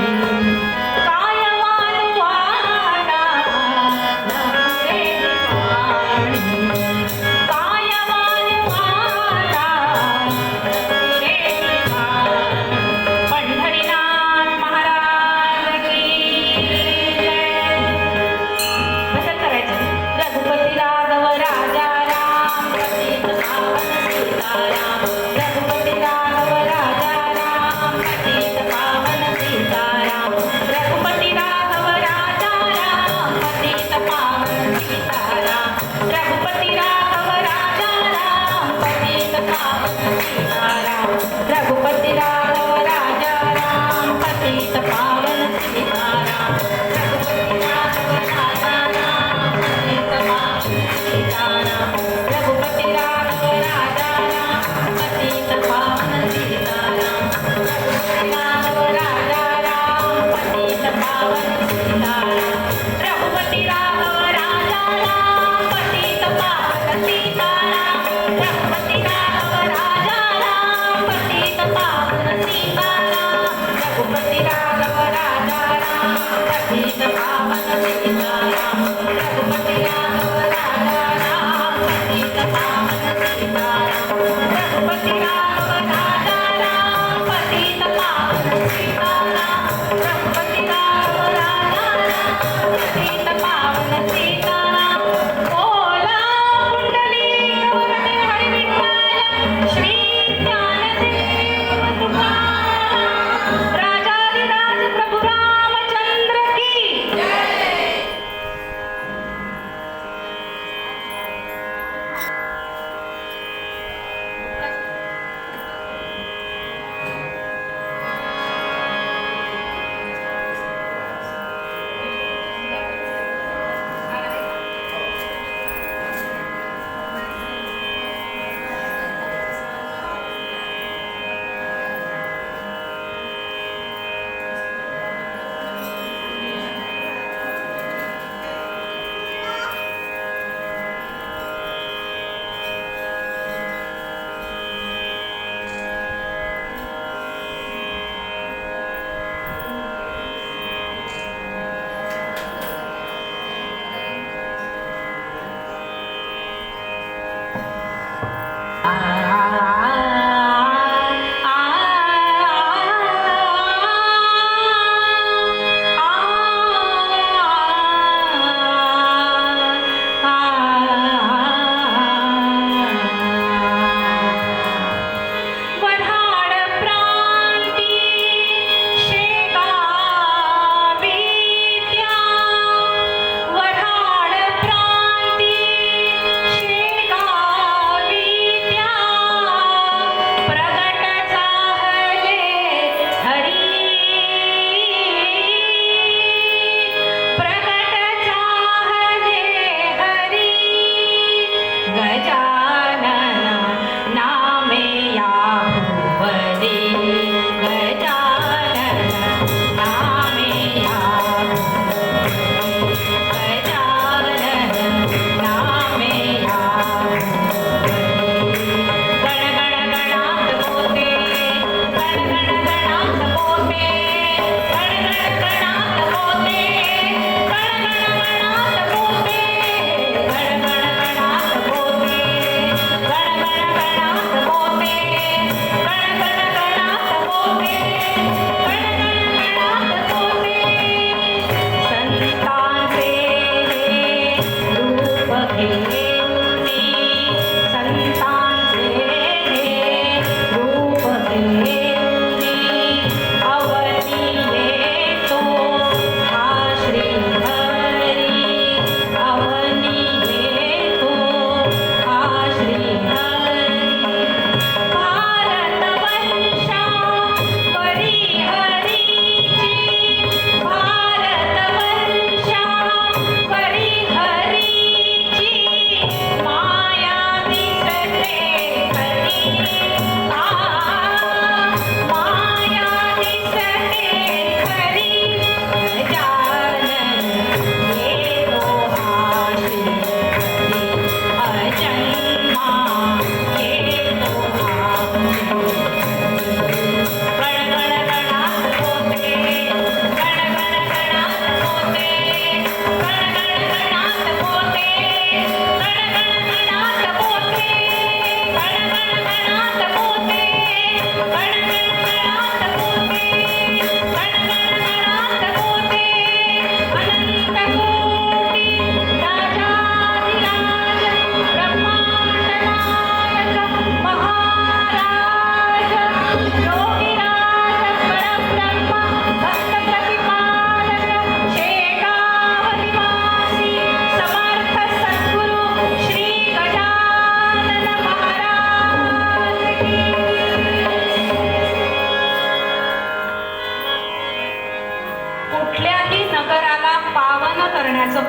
काय वानू आता न पुरे ही वाणी, काय वानू आता न पुरे ही वाणी. पंढरीनाथ महाराज की जय. कसं करायचं, रघुपती राघव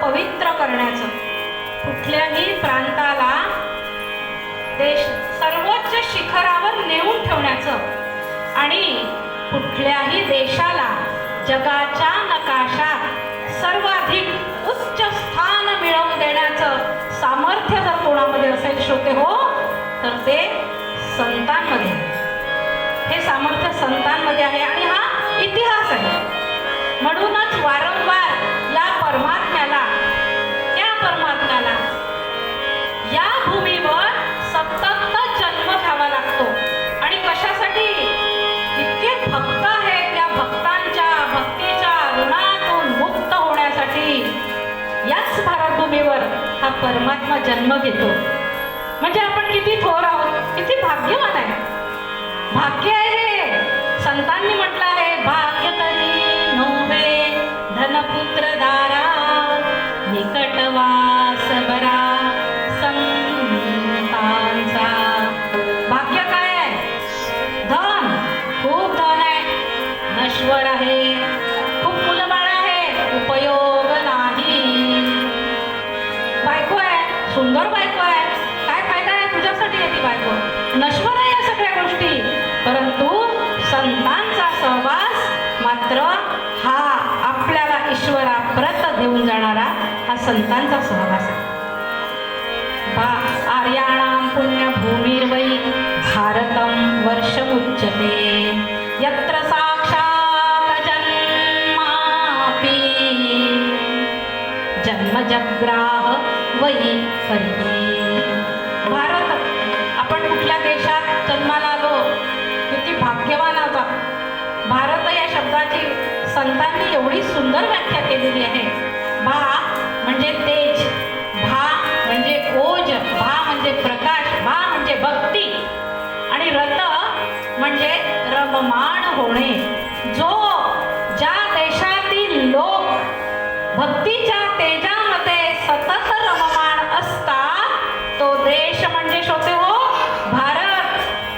पवित्र करण्याचं, कुठल्याही प्रांताला देश सर्वोच्च शिखरावर नेऊन ठेवण्याचं आणि कुठल्याही देशाला जगाच्या नकाशात सर्वाधिक उच्च स्थान मिळवून देण्याचं सामर्थ्य जर कोणामध्ये असेल श्रोते हो, तर ते संतांमध्ये, हे सामर्थ्य संतांमध्ये आहे आणि हा इतिहास आहे. म्हणूनच वारंवार या परमात्म्याला या भूमीवर सतत जन्म घ्यावा लागतो. परमात्मा जन्म घेतो. म्हणजे आपण किती थोर आहोत, किती भाग्यवान आहे. भाग्य आहे हे. संतांनी म्हटलं आहे, भाग्य तरी नोवे धनपुत्र दारा निकटवास बरा संतांचा. भाग्य काय आहे? धन, खूप धन आहे, नश्वर आहे, खूप मुलंबाळ आहे, उपयोग नाही. बायको आहे, सुंदर बायको आहे, काय फायदा आहे तुझ्यासाठी आहे ती बायको? नश्वर आहे या सगळ्या गोष्टी. परंतु संतांचा सहवास मात्र हा आपल्याला ईश्वराप्रत घेऊन जाणारा हा संतांचा सहवास आहे. आर्याणां पुण्यभूमिर्वै भारतं वर्षमुच्यते यत्र साक्षात् जन्मापि जन्मजग्राह वै हरिः. भारत, आपण कुठल्या देशात जन्माला आलो, किती भाग्यवान आहोत. भारत या शब्दाची संतांनी एवढी सुंदर व्याख्या केलेली आहे. भा म्हणजे तेज, भा म्हणजे ओज, भा म्हणजे प्रकाश, भा म्हणजे भक्ती, आणि रत म्हणजे रममाण होणे. जो ज्या देशातील लोक भक्तीच्या तेजामध्ये सतत रममाण असतात तो देश म्हणजे शोधे हो भारत.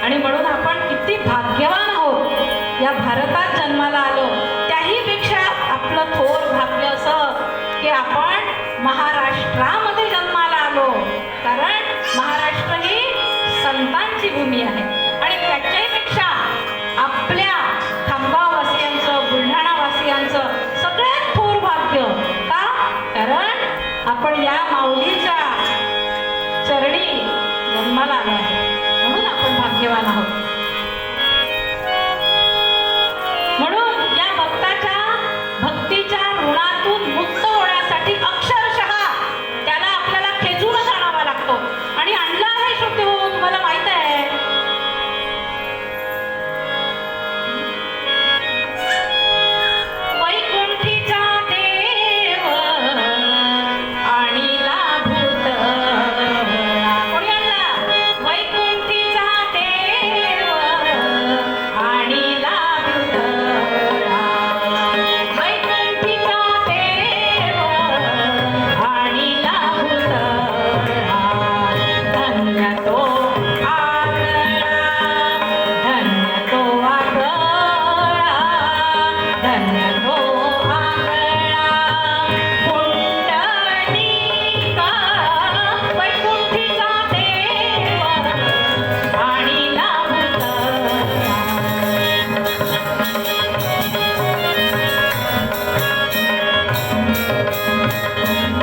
आणि म्हणून आपण किती भाग्यवान आहोत या भारतात जन्माला आलो. त्याही पेक्षा आपलं थोर भाग्य असं की आपण महाराष्ट्रामध्ये जन्माला आलो, कारण महाराष्ट्र ही संतांची भूमी आहे. आणि त्याच्याही पेक्षा आपल्या खामगाववासियांचं, बुलढाणावासियांचं सगळ्यात थोर भाग्य का? कारण आपण या माऊलीच्या चरणी जन्माला आलो आहे, म्हणून आपण भाग्यवान आहोत. म्हणून या भक्ताच्या भक्तीच्या ऋणातून मुक्त होण्यासाठी अक्षरशः त्याला आपल्याला खेचूनच आणावा लागतो. आणि आणला आहे श्रोते हो, तुम्हाला माहित आहे, वैकुंठीचा देव आणिला भूतळा. कोणी आणला? वैकुंठीचा देव आणिला भूतळा. वैकुंठीचा देव आणिला भूतळा. धन्य तो आगळा, धन्य तो आगळा, धन्य तो आगळा पुंडलिका. वैकुंठीचा देव आणिला भूतळा.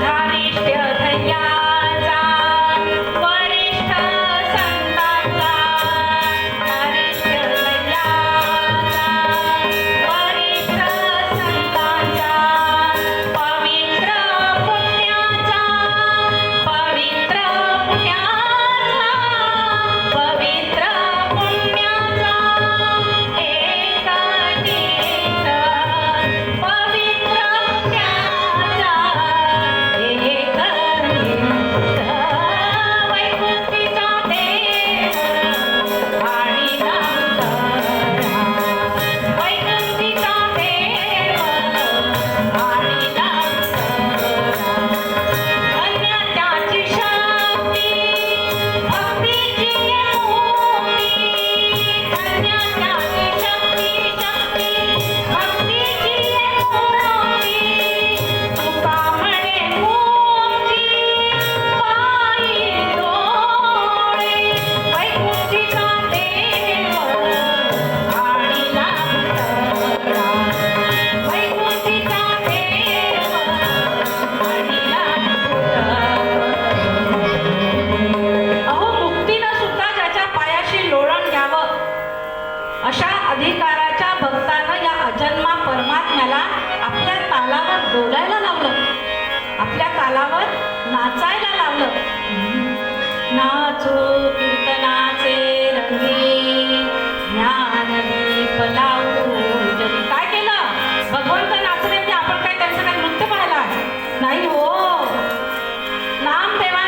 धारिष्ट्य धैर्याचा वरिष्ठ संतांचा, धारिष्ट्य धैर्याचा वरिष्ठ संतांचा, पवित्र पुण्याचा, पवित्र पुण्याचा, पवित्र पुण्याचा एक तीर्थ, पवित्र पुण्याचा एक तीर्थ. वैकुंठीचा देव आणिला भूतळा. वैकुंठीचा देव आणिला भूतळा. धन्य त्याची शक्ती, भक्तीची मूर्ती. धन्य त्याची शक्ती, भक्तीची मूर्ती. तुका म्हणे मूर्ती पायी डोळे. वैकुंठीचा देव आणिला भूतळा. वैकुंठीचा देव आणिला भूतळा. अहो, मुक्तीनं सुद्धा ज्याच्या पायाशी लोळण घ्यावं अशा अधिकाराच्या भक्तानं या अजन्मा परमात्म्याला आपल्या तालावर डोलायला लावलं, आपल्या तालावर नाचायला लावलं. नाचो कीर्तनाचे रंगी, ज्ञानदीप लावू जरी. काय केलं? भगवंत नाचले म्हणजे आपण काय त्यांचं काय नृत्य पाहायला? नाही हो, नामदेवा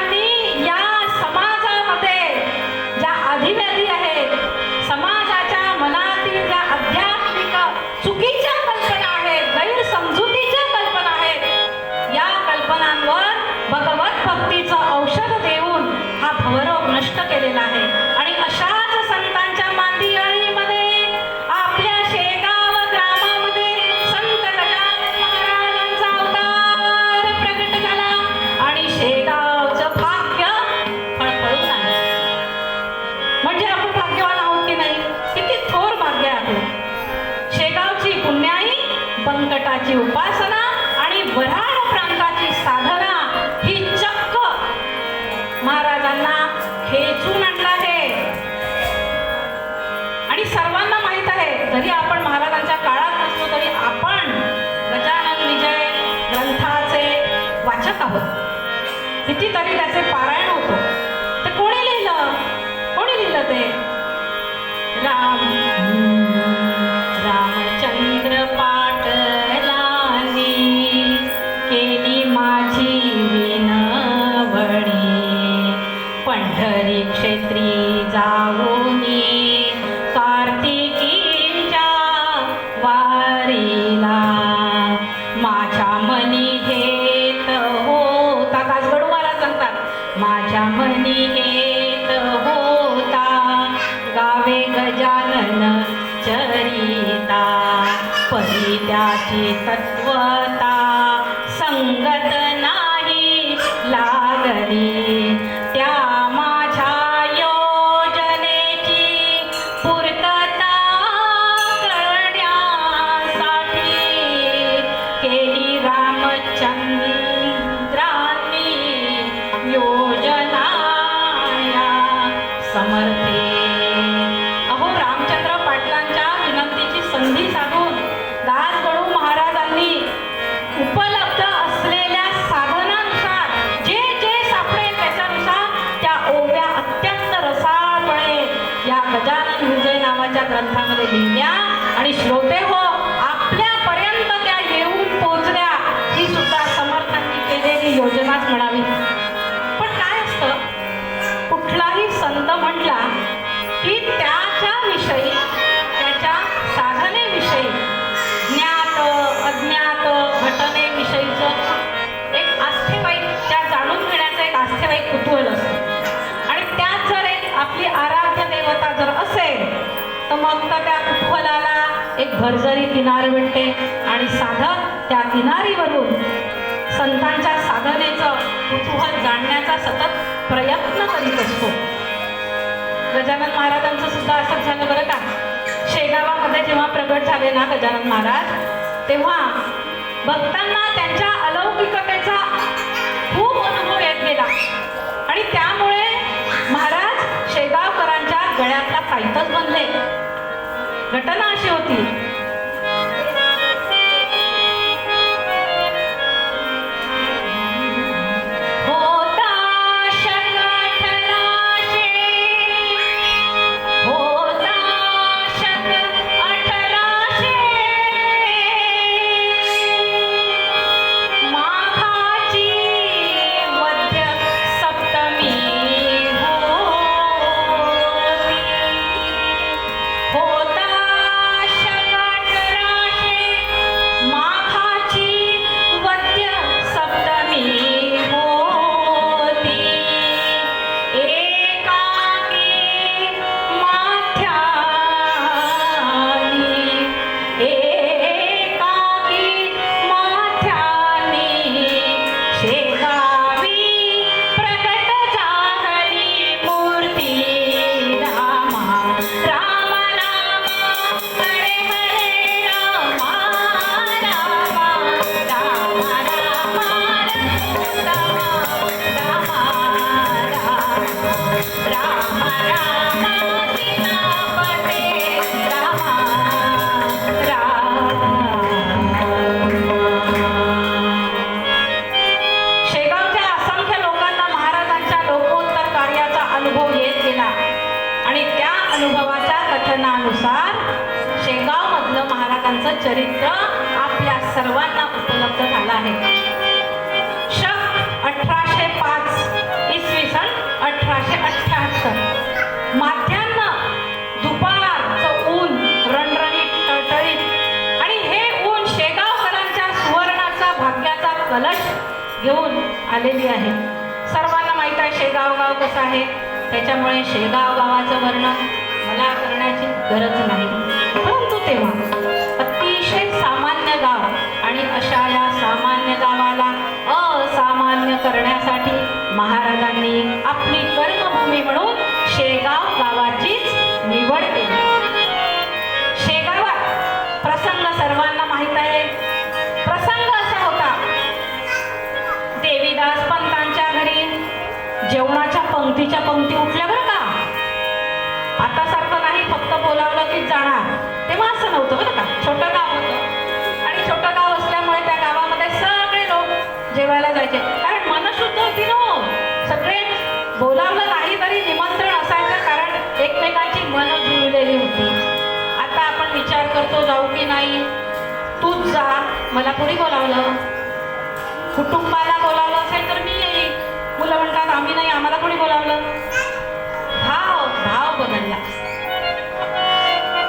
संपदाची उपासना आणि वऱ्हाड प्रांताची साधना ही चक्क महाराजांना खेचून आणलं आहे. आणि सर्वांना माहित आहे, जरी आपण महाराजांच्या काळात नसलो तरी आपण गजानन विजय ग्रंथाचे वाचक आहोत. कितीतरी त्याचे पारायण होतो. ते कोणी लिहिलं? कोणी लिहिलं ते? रामचंद्र पाटलांनी केली माझी विनवणी, पंढरी क्षेत्री जाऊनी कार्तिकीच्या वारीला, माझ्या मनी हेत होता, दासगडू महाराज सांगतात, माझ्या मनी हेत होता गावे गजानन चरिता, परी त्याची तत्वता संगत नाही लागली, त्या माझ्या योजनेची पूर्तता करण्यासाठी केली रामचंद्रांनी योजना या समर्थे. अहो, रामचंद्र पाटलांच्या विनंतीची संधी साधून दासगडू महाराजांनी उपलब्ध असलेल्या साधनानुसार जे जे सापडेल त्याच्यानुसार त्या ओव्या अत्यंत रसाळपणे या गजानन विजय नावाच्या ग्रंथामध्ये लिहिल्या आणि श्रोते हो आपल्यापर्यंत त्या येऊन पोहोचल्या. ही सुद्धा समर्थांनी केलेली योजनाच म्हणावी. पण काय असतं, कुठलाही संत म्हटला की त्याच्या विषयी, त्याच्या साधनेविषयी, ज्ञात अज्ञात घटनेविषयीचं एक आस्थेवाईक, त्या जाणून घेण्याचं एक आस्थेवाईक कुतूहल असतं. आणि त्यात जर एक आपली आराध्य देवता जर असेल तर मग तर त्या कुतूहलाला एक भरजरी किनार भेटते आणि साधक त्या किनारीवरून संतांच्या साधनेचं कुतूहल जाणण्याचा सतत प्रयत्न करीत असतो. गजानन महाराजांचं सुद्धा असंच झालं बरं का. शेगावामध्ये जेव्हा प्रगट झाले ना गजानन महाराज, तेव्हा भक्तांना त्यांच्या अलौकिकतेचा खूप अनुभव येत गेला आणि त्यामुळे महाराज शेगावकरांच्या गळ्यातला ताईतच बनले. घटना अशी होती, कथनानुसार शेगावमधलं महाराजांचं चरित्र आपल्या सर्वांना उपलब्ध झालं आहे. 1805 इसवी सन 1878 माध्यान्ह दुपारचं ऊन रणरणीत टळटळीत आणि हे ऊन शेगावकरांच्या सुवर्णाचा भाग्याचा कलश घेऊन आलेली आहे. सर्वांना माहित आहे शेगाव गाव कसं आहे, त्याच्यामुळे शेगाव गावाचं वर्णन मला करण्याची गरज नाही. परंतु तेव्हा अतिशय सामान्य गाव आणि अशा या सामान्य गावाला असामान्य करण्यासाठी महाराजांनी आपली कर्मभूमी म्हणून शेगाव गावाचीच निवड केली. शेगावात प्रसंग सर्वांना माहीत आहे. जेवणाच्या पंक्तीच्या पंक्ती उठल्या बरं का. आता सारखं नाही फक्त बोलावलं की जाणार. तेव्हा असं नव्हतं बरं का. छोटं गाव होतं आणि छोटं गाव असल्यामुळे त्या गावामध्ये सगळे लोक जेवायला जायचे. कारण मन शुद्ध होती ना. सगळे बोलावलं नाही तरी निमंत्रण असायचं, कारण एकमेकांची मन जुळलेली होती. आता आपण विचार करतो जाऊ की नाही. तूच जा, मला कोणी बोलावलं. कुटुंबाला बोलावलं असेल तर मी येईल. मुलं म्हणतात आम्ही नाही, आम्हाला कोणी बोलावलं. भाव बदलला.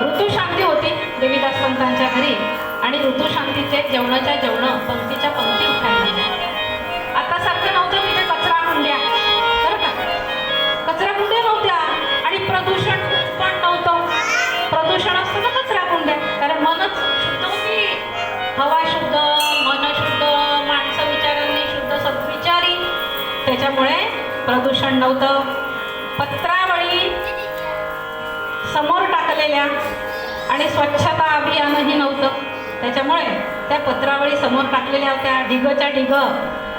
ऋतुशांती होती देवीदास पंतांच्या घरी आणि ऋतुशांतीचे जेवणाच्या जेवण पंक्तीच्या पंक्ती उठायला लागल्या. आता सारखं नव्हतं तिथे कचरा कुंड्या, बरं का. कचरा कुंड्या नव्हत्या आणि प्रदूषण पण नव्हतं. प्रदूषण असतं ना कचरा कुंड्या, कारण मनच शुद्ध होती. हवा शुद्ध, मन शुद्ध, माणसं विचारांनी शुद्ध, सद्विचारी. त्याच्यामुळे प्रदूषण नव्हतं. पत्रावळी समोर टाकलेल्या आणि स्वच्छता अभियानही नव्हतं. त्याच्यामुळे त्या पत्रावळी समोर टाकलेल्या होत्या ढिगच्या ढिग.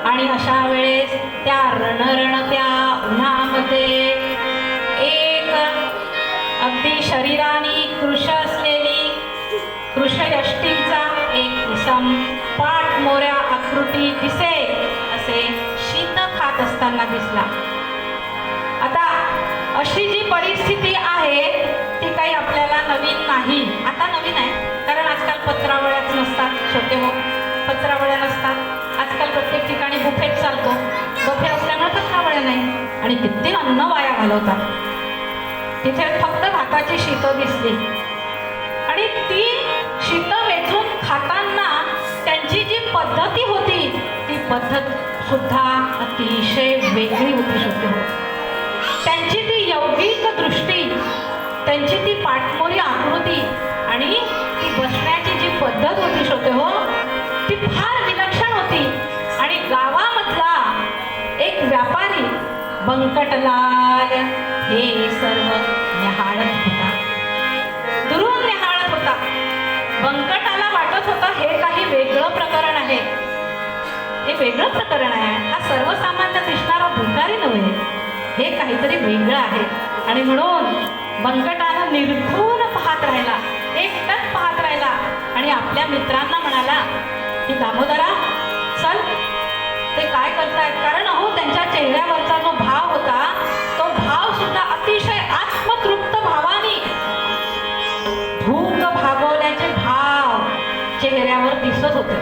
आणि अशा वेळेस त्या रणरणत्या उन्हामध्ये एक अगदी शरीराने कृश असलेली कृशयष्टीचा एक इसम पाठ मोऱ्या आकृती दिसे असे शीत खात असताना दिसला. आता अशी जी परिस्थिती आहे ती काही आपल्याला नवीन नाही. आता नवीन आहे कारण आजकाल पत्रावळ्याच नसतात. छोटे हो, पत्रावळ्या नसतात. आजकाल प्रत्येक ठिकाणी बुफेट चालतो. बुफे असल्यामुळे पत्रावळ्या नाही आणि किती अन्न वाया घालवतात. तिथे फक्त भाताची शीतं दिसली आणि ती शीतं वेचून खाताना त्यांची जी पद्धती होती ती पद्धत सुद्धा अतिशय वेगळी होती. शुद्ध हो, त्यांची ती यौगिक दृष्टी, त्यांची ती पाठमोरी आकृती आणि ती बसण्याची जी पद्धत होती श्रोते हो, ती फार विलक्षण होती. आणि गावामधला एक व्यापारी बंकटलाल हे सर्व निहाळत होता. दुरून निहाळत होता. बंकटाला वाटत होतं हे काही वेगळं प्रकरण आहे. हे वेगळं प्रकरण आहे. हा सर्वसामान्य दिसणारा भिकारी नव्हे, हे काहीतरी वेगळं आहे. आणि म्हणून बंकटानं निर्भूल पाहत राहिला, एकटक पाहत राहिला आणि आपल्या मित्रांना म्हणाला की दामोदरा चल, ते काय करतायत. कारण अहो त्यांच्या चेहऱ्यावरचा जो भाव होता तो भाव सुद्धा अतिशय आत्मतृप्त भावाने, भूक भागवल्याचे भाव चेहऱ्यावर दिसत होते.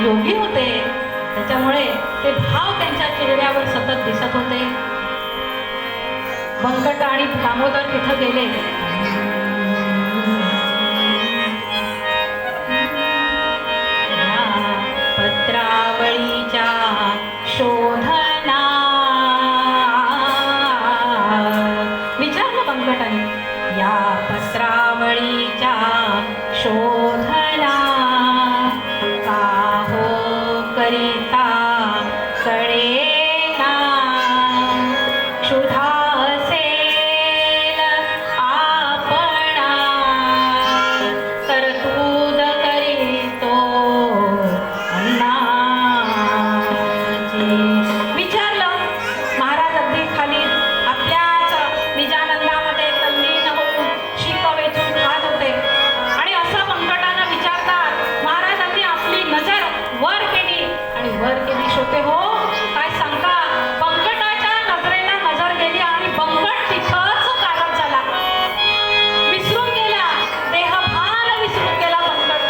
योगी होते त्याच्यामुळे ते भाव त्यांच्या चेहऱ्यावर सतत दिसत होते. बंकट आणि दामोदर तिथं गेले. पत्रावळीच्या शोधना विचारलं बंकटाने. या पत्रावळीच्या शोधना का हो करिता कळेना. क्षुधा असेल आपणा तरतूद करीतो अन्नाची. विचारलं. महाराज अगदी खाली आपल्याच निजानंदामध्ये तल्लीन होऊन शीत वेचून खात होते आणि असं बंकटानं विचारतात. महाराजांनी आपली नजर वर केली आणि वर केली. श्रोते हो, काय सांगता, बंकटाच्या नजरेला नजर गेली आणि बंकट तिथंच गायब झाला. विसरून गेला, देहभान विसरून गेला बंकट.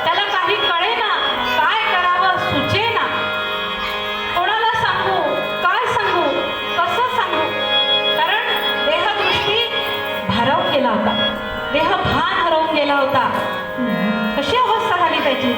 त्याला काही कळेना, काय करावं सुचेना. कोणाला सांगू, काय सांगू, कसं सांगू. कारण देहदृष्टी भारावून गेला होता, देहभान हरवून गेला होता. कशी अवस्था झाली त्याची.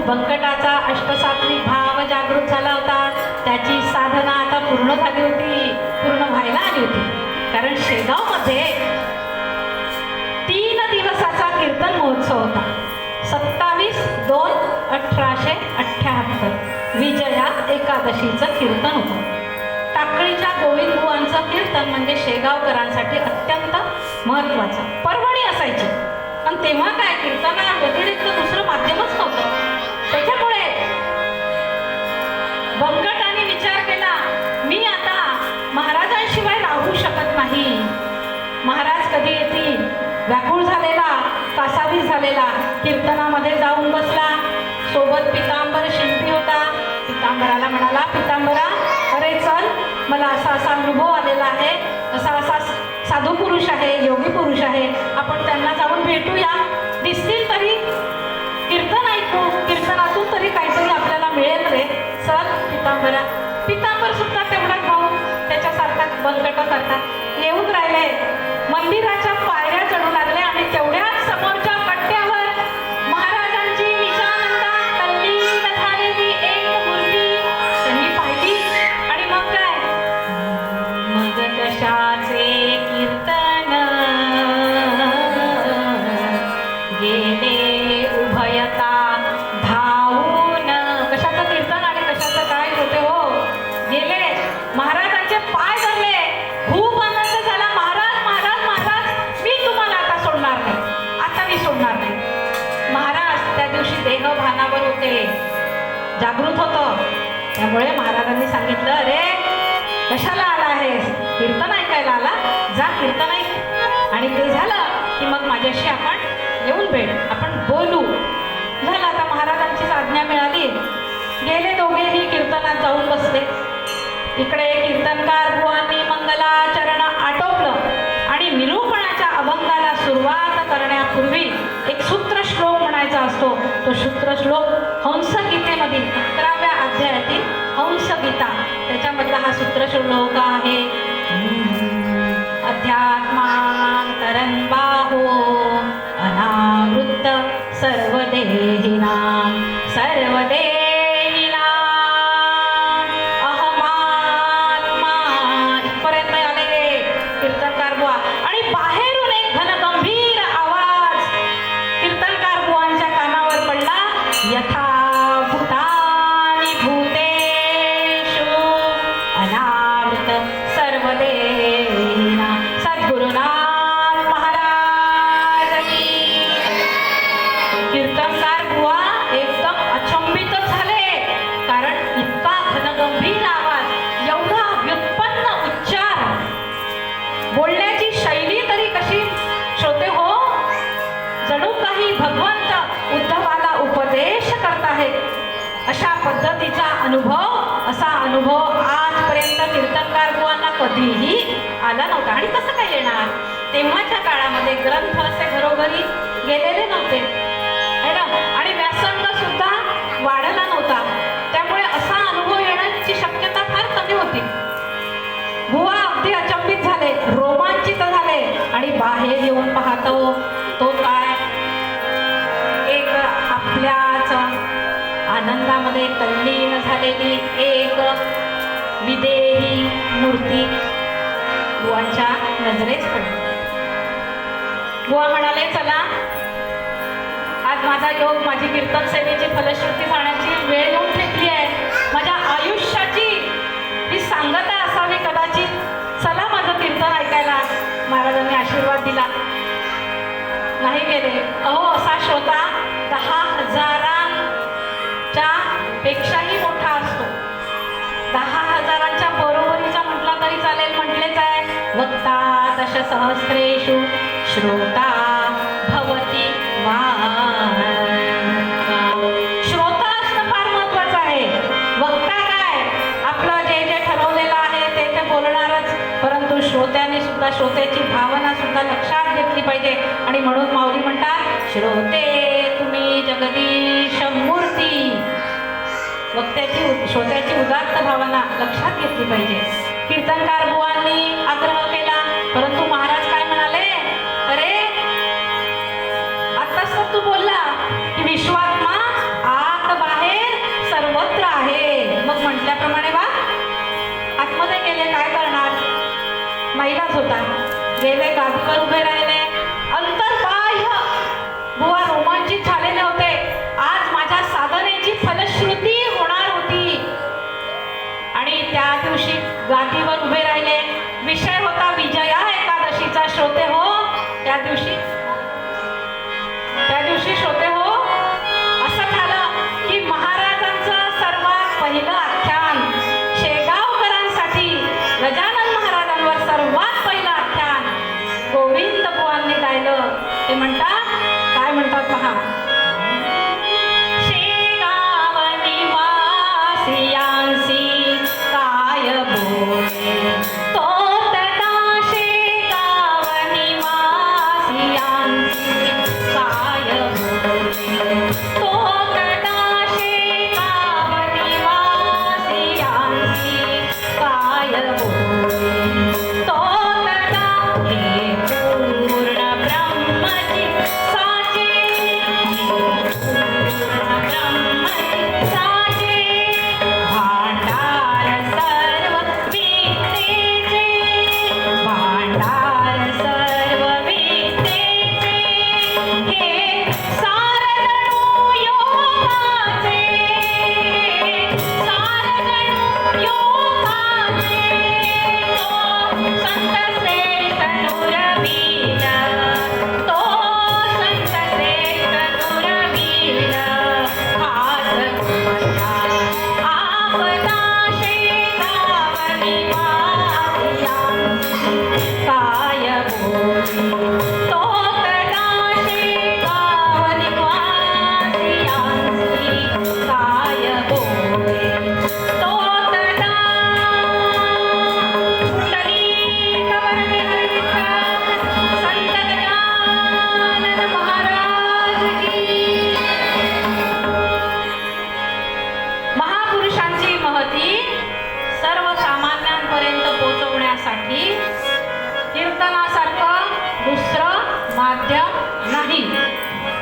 बंकटाचा अष्टसात्विक भाव जागृत झाला होता. त्याची साधना आता पूर्ण झाली होती, पूर्ण व्हायला आली होती. कारण शेगावमध्ये 3 दिवसाचा कीर्तन महोत्सव होता. 27/2/1878 विजया एकादशीचं कीर्तन होतं. टाकळीच्या गोविंद बुवांचं कीर्तन म्हणजे शेगावकरांसाठी अत्यंत महत्त्वाचं. पर्वणी असायची आणि तेव्हा काय कीर्तना व्यतिरिक्त दुसरं माध्यमच नव्हतं. त्याच्यामुळे बंकटाने विचार केला, मी आता महाराजांशिवाय राहू शकत नाही. महाराज कधी येतील? व्याकुळ झालेला, कासावीस झालेला कीर्तनामध्ये जाऊन बसला. सोबत पितांबर शिंपी होता. पितांबराला म्हणाला, पितांबरा अरे चल, मला असा असा अनुभव आलेला आहे, असा असा साधू पुरुष आहे, योगी पुरुष आहे, आपण त्यांना जाऊन भेटूया. दिसतील तरी, कीर्तन ऐकू, कीर्तनातून तरी काहीतरी आपल्याला मिळेल रे. चल पितांबरा. पितांबर सुद्धा तेवढाच भाऊ, त्याच्यासारखा बंकटासारखा येऊन राहिले. मंदिराच्या पायऱ्या चढू लागले आणि तेवढ्याच समोरच्या कट्ट्यावर महाराजांची निजानंदा तल्लीन झालेली एक मूर्ती त्यांनी पाहिली. आणि मग काय, मग कशाचे कीर्तन गेले उभयता धावून. कशाचं कीर्तन आणि कशाचं काय होते हो, गेले. महाराजांचे पाय धरले, खूप आनंद झाला. महाराज महाराज महाराज, मी तुम्हाला आता सोडणार नाही, आता मी सोडणार नाही. महाराज त्या दिवशी देहभानावर होते, जागृत होतं. त्यामुळे महाराजांनी सांगितलं, अरे कशाला आला आहेस? कीर्तन ऐकायला आला, जा कीर्तन ऐक. आणि ते झालं की मग माझ्याशी आपण येऊन भेट, आपण बोलू. झालं, आता महाराजांचीच आज्ञा मिळाली. गेले दोघेही कीर्तनात जाऊन बसले. इकडे कीर्तनकार बुवांनी मंगलाचरण आटोपलं आणि निरूपणाच्या अभंगाला सुरुवात करण्यापूर्वी एक सूत्रश्लोक म्हणायचा असतो. तो सूत्रश्लोक हंसगीतेमधील 11व्या अध्यायातील हंसगीता, त्याच्यामधला हा सूत्रश्लोक आहे. अध्यात्मांतरं बाहो अनावृत्त सर्वदेहिनां सर्वदेहिनां अहमात्मा. इथपर्यंत आले कीर्तनकार बुवा. आणि बाहेरून एक घनगंभीर आवाज कीर्तनकार बुवांच्या कानावर पडला. यथा भूतानि भूतेषु अनावृत सर्वदेहिनां. सद्गुरुनाथ महाराज की. कीर्तनकार बुवा एकदम अचंबितच झाले, कारण इतका घनगंभीर आवाज, एवढा व्युत्पन्न उच्चार, बोलण्याची शैली तरी कशी श्रोते हो, जणू काही भगवंत उद्धवाला उपदेश करत आहेत अशा पद्धतीचा अनुभव. असा अनुभव आजपर्यंत कीर्तनकार बुवांना कधीही आला नव्हता. आणि कसं काय येणार? तेव्हाच्या काळामध्ये ग्रंथ असे घरोघरी गेलेले नव्हते है ना, आणि व्यासंग सुद्धा वाढला नव्हता. त्यामुळे असा अनुभव येण्याची शक्यता फार कमी होती. बुवा अगदी अचंबित झाले, रोमांचित झाले. आणि बाहेर येऊन पाहतो तो काय, एक आपल्याच आनंदामध्ये तल्लीन झालेली एक विदेही मूर्ती बुवांच्या नजरेस पडली. बुवा म्हणाले, चला आज माझा योग, माझी कीर्तन सेवेची फलश्रुती जाण्याची वेळ येऊन ठेपली आहे. माझ्या आयुष्याची ही सांगता असावी कदाचित. चला माझं कीर्तन ऐकायला. महाराजांनी आशीर्वाद दिला. नाही गेले. अहो असा श्रोता 10,000च्या पेक्षाही मोठा असतो. 10,000च्या बरोबरीचा म्हटला तरी चालेल, म्हटलेच आहे. वक्ता दशसहस्रेषु श्रोता भवति वाक्. श्रोता असणं फार महत्वाचं आहे. वक्ता काय, आपलं जे जे ठरवलेलं आहे ते ते बोलणारच, परंतु श्रोत्याने सुद्धा श्रोत्याची भावना सुद्धा लक्षात घेतली पाहिजे. आणि म्हणून माऊली म्हणतात, श्रोते तुम्ही जगदीश मूर्ती. श्रोत्याची उदात्त भावना लक्षात घेतली पाहिजे. कीर्तनकार बुवांनी आग्रह केला, परंतु महाराज काय म्हणाले, अरे आताच तर तू बोलला की विश्वात्मा आत नाईलाज होता. गेले, गादीवर उभे राहिले. अंतर्बाह्य बुवा रोमांचित झालेले होते. आज माझ्या साधनेची फलश्रुती होणार होती. आणि त्या दिवशी गादीवर उभे राहिले. विषय होता विजया एकादशीचा. श्रोते हो, त्या दिवशी श्रोते हो, असं झालं की महाराजांचं सर्वात पहिलं आख्यान शेगावकरांसाठी, गजानन महाराजांवर सर्वात पहिलं आख्यान गोविंद बुवांनी गायलं. ते म्हणतात, काय म्हणतात पहा. शेगाव निवासियांसी काय बोले तो तदा, शेगाव निवासियांसी काय बोले तो तदा, शेगाव निवासियांसी काय बोले तो तदा. हे पूर्ण ब्रह्मची साचे, ब्रह्मची साचे, भांडार सर्व विद्येचे, भांडार सर्व विद्येचे, हे सारगणू योगाचे, सारगणू योगाचे, तो संत श्रेष्ठ नुरवीर, तो संत श्रेष्ठ नुरवीर, हाच तुमचा आपला शेगाव निवासियांसी काय बोले तो तदा, शेगाव निवासियांसी काय बोले तो तदा. पुंडलीक वरदे हरिविठ्ठल संत गजानन महाराज की. महापुरुषांची महती सर्वसामान्यांपर्यंत पोहोचवण्यासाठी कीर्तनासारखं दुसरं माध्यम नाही.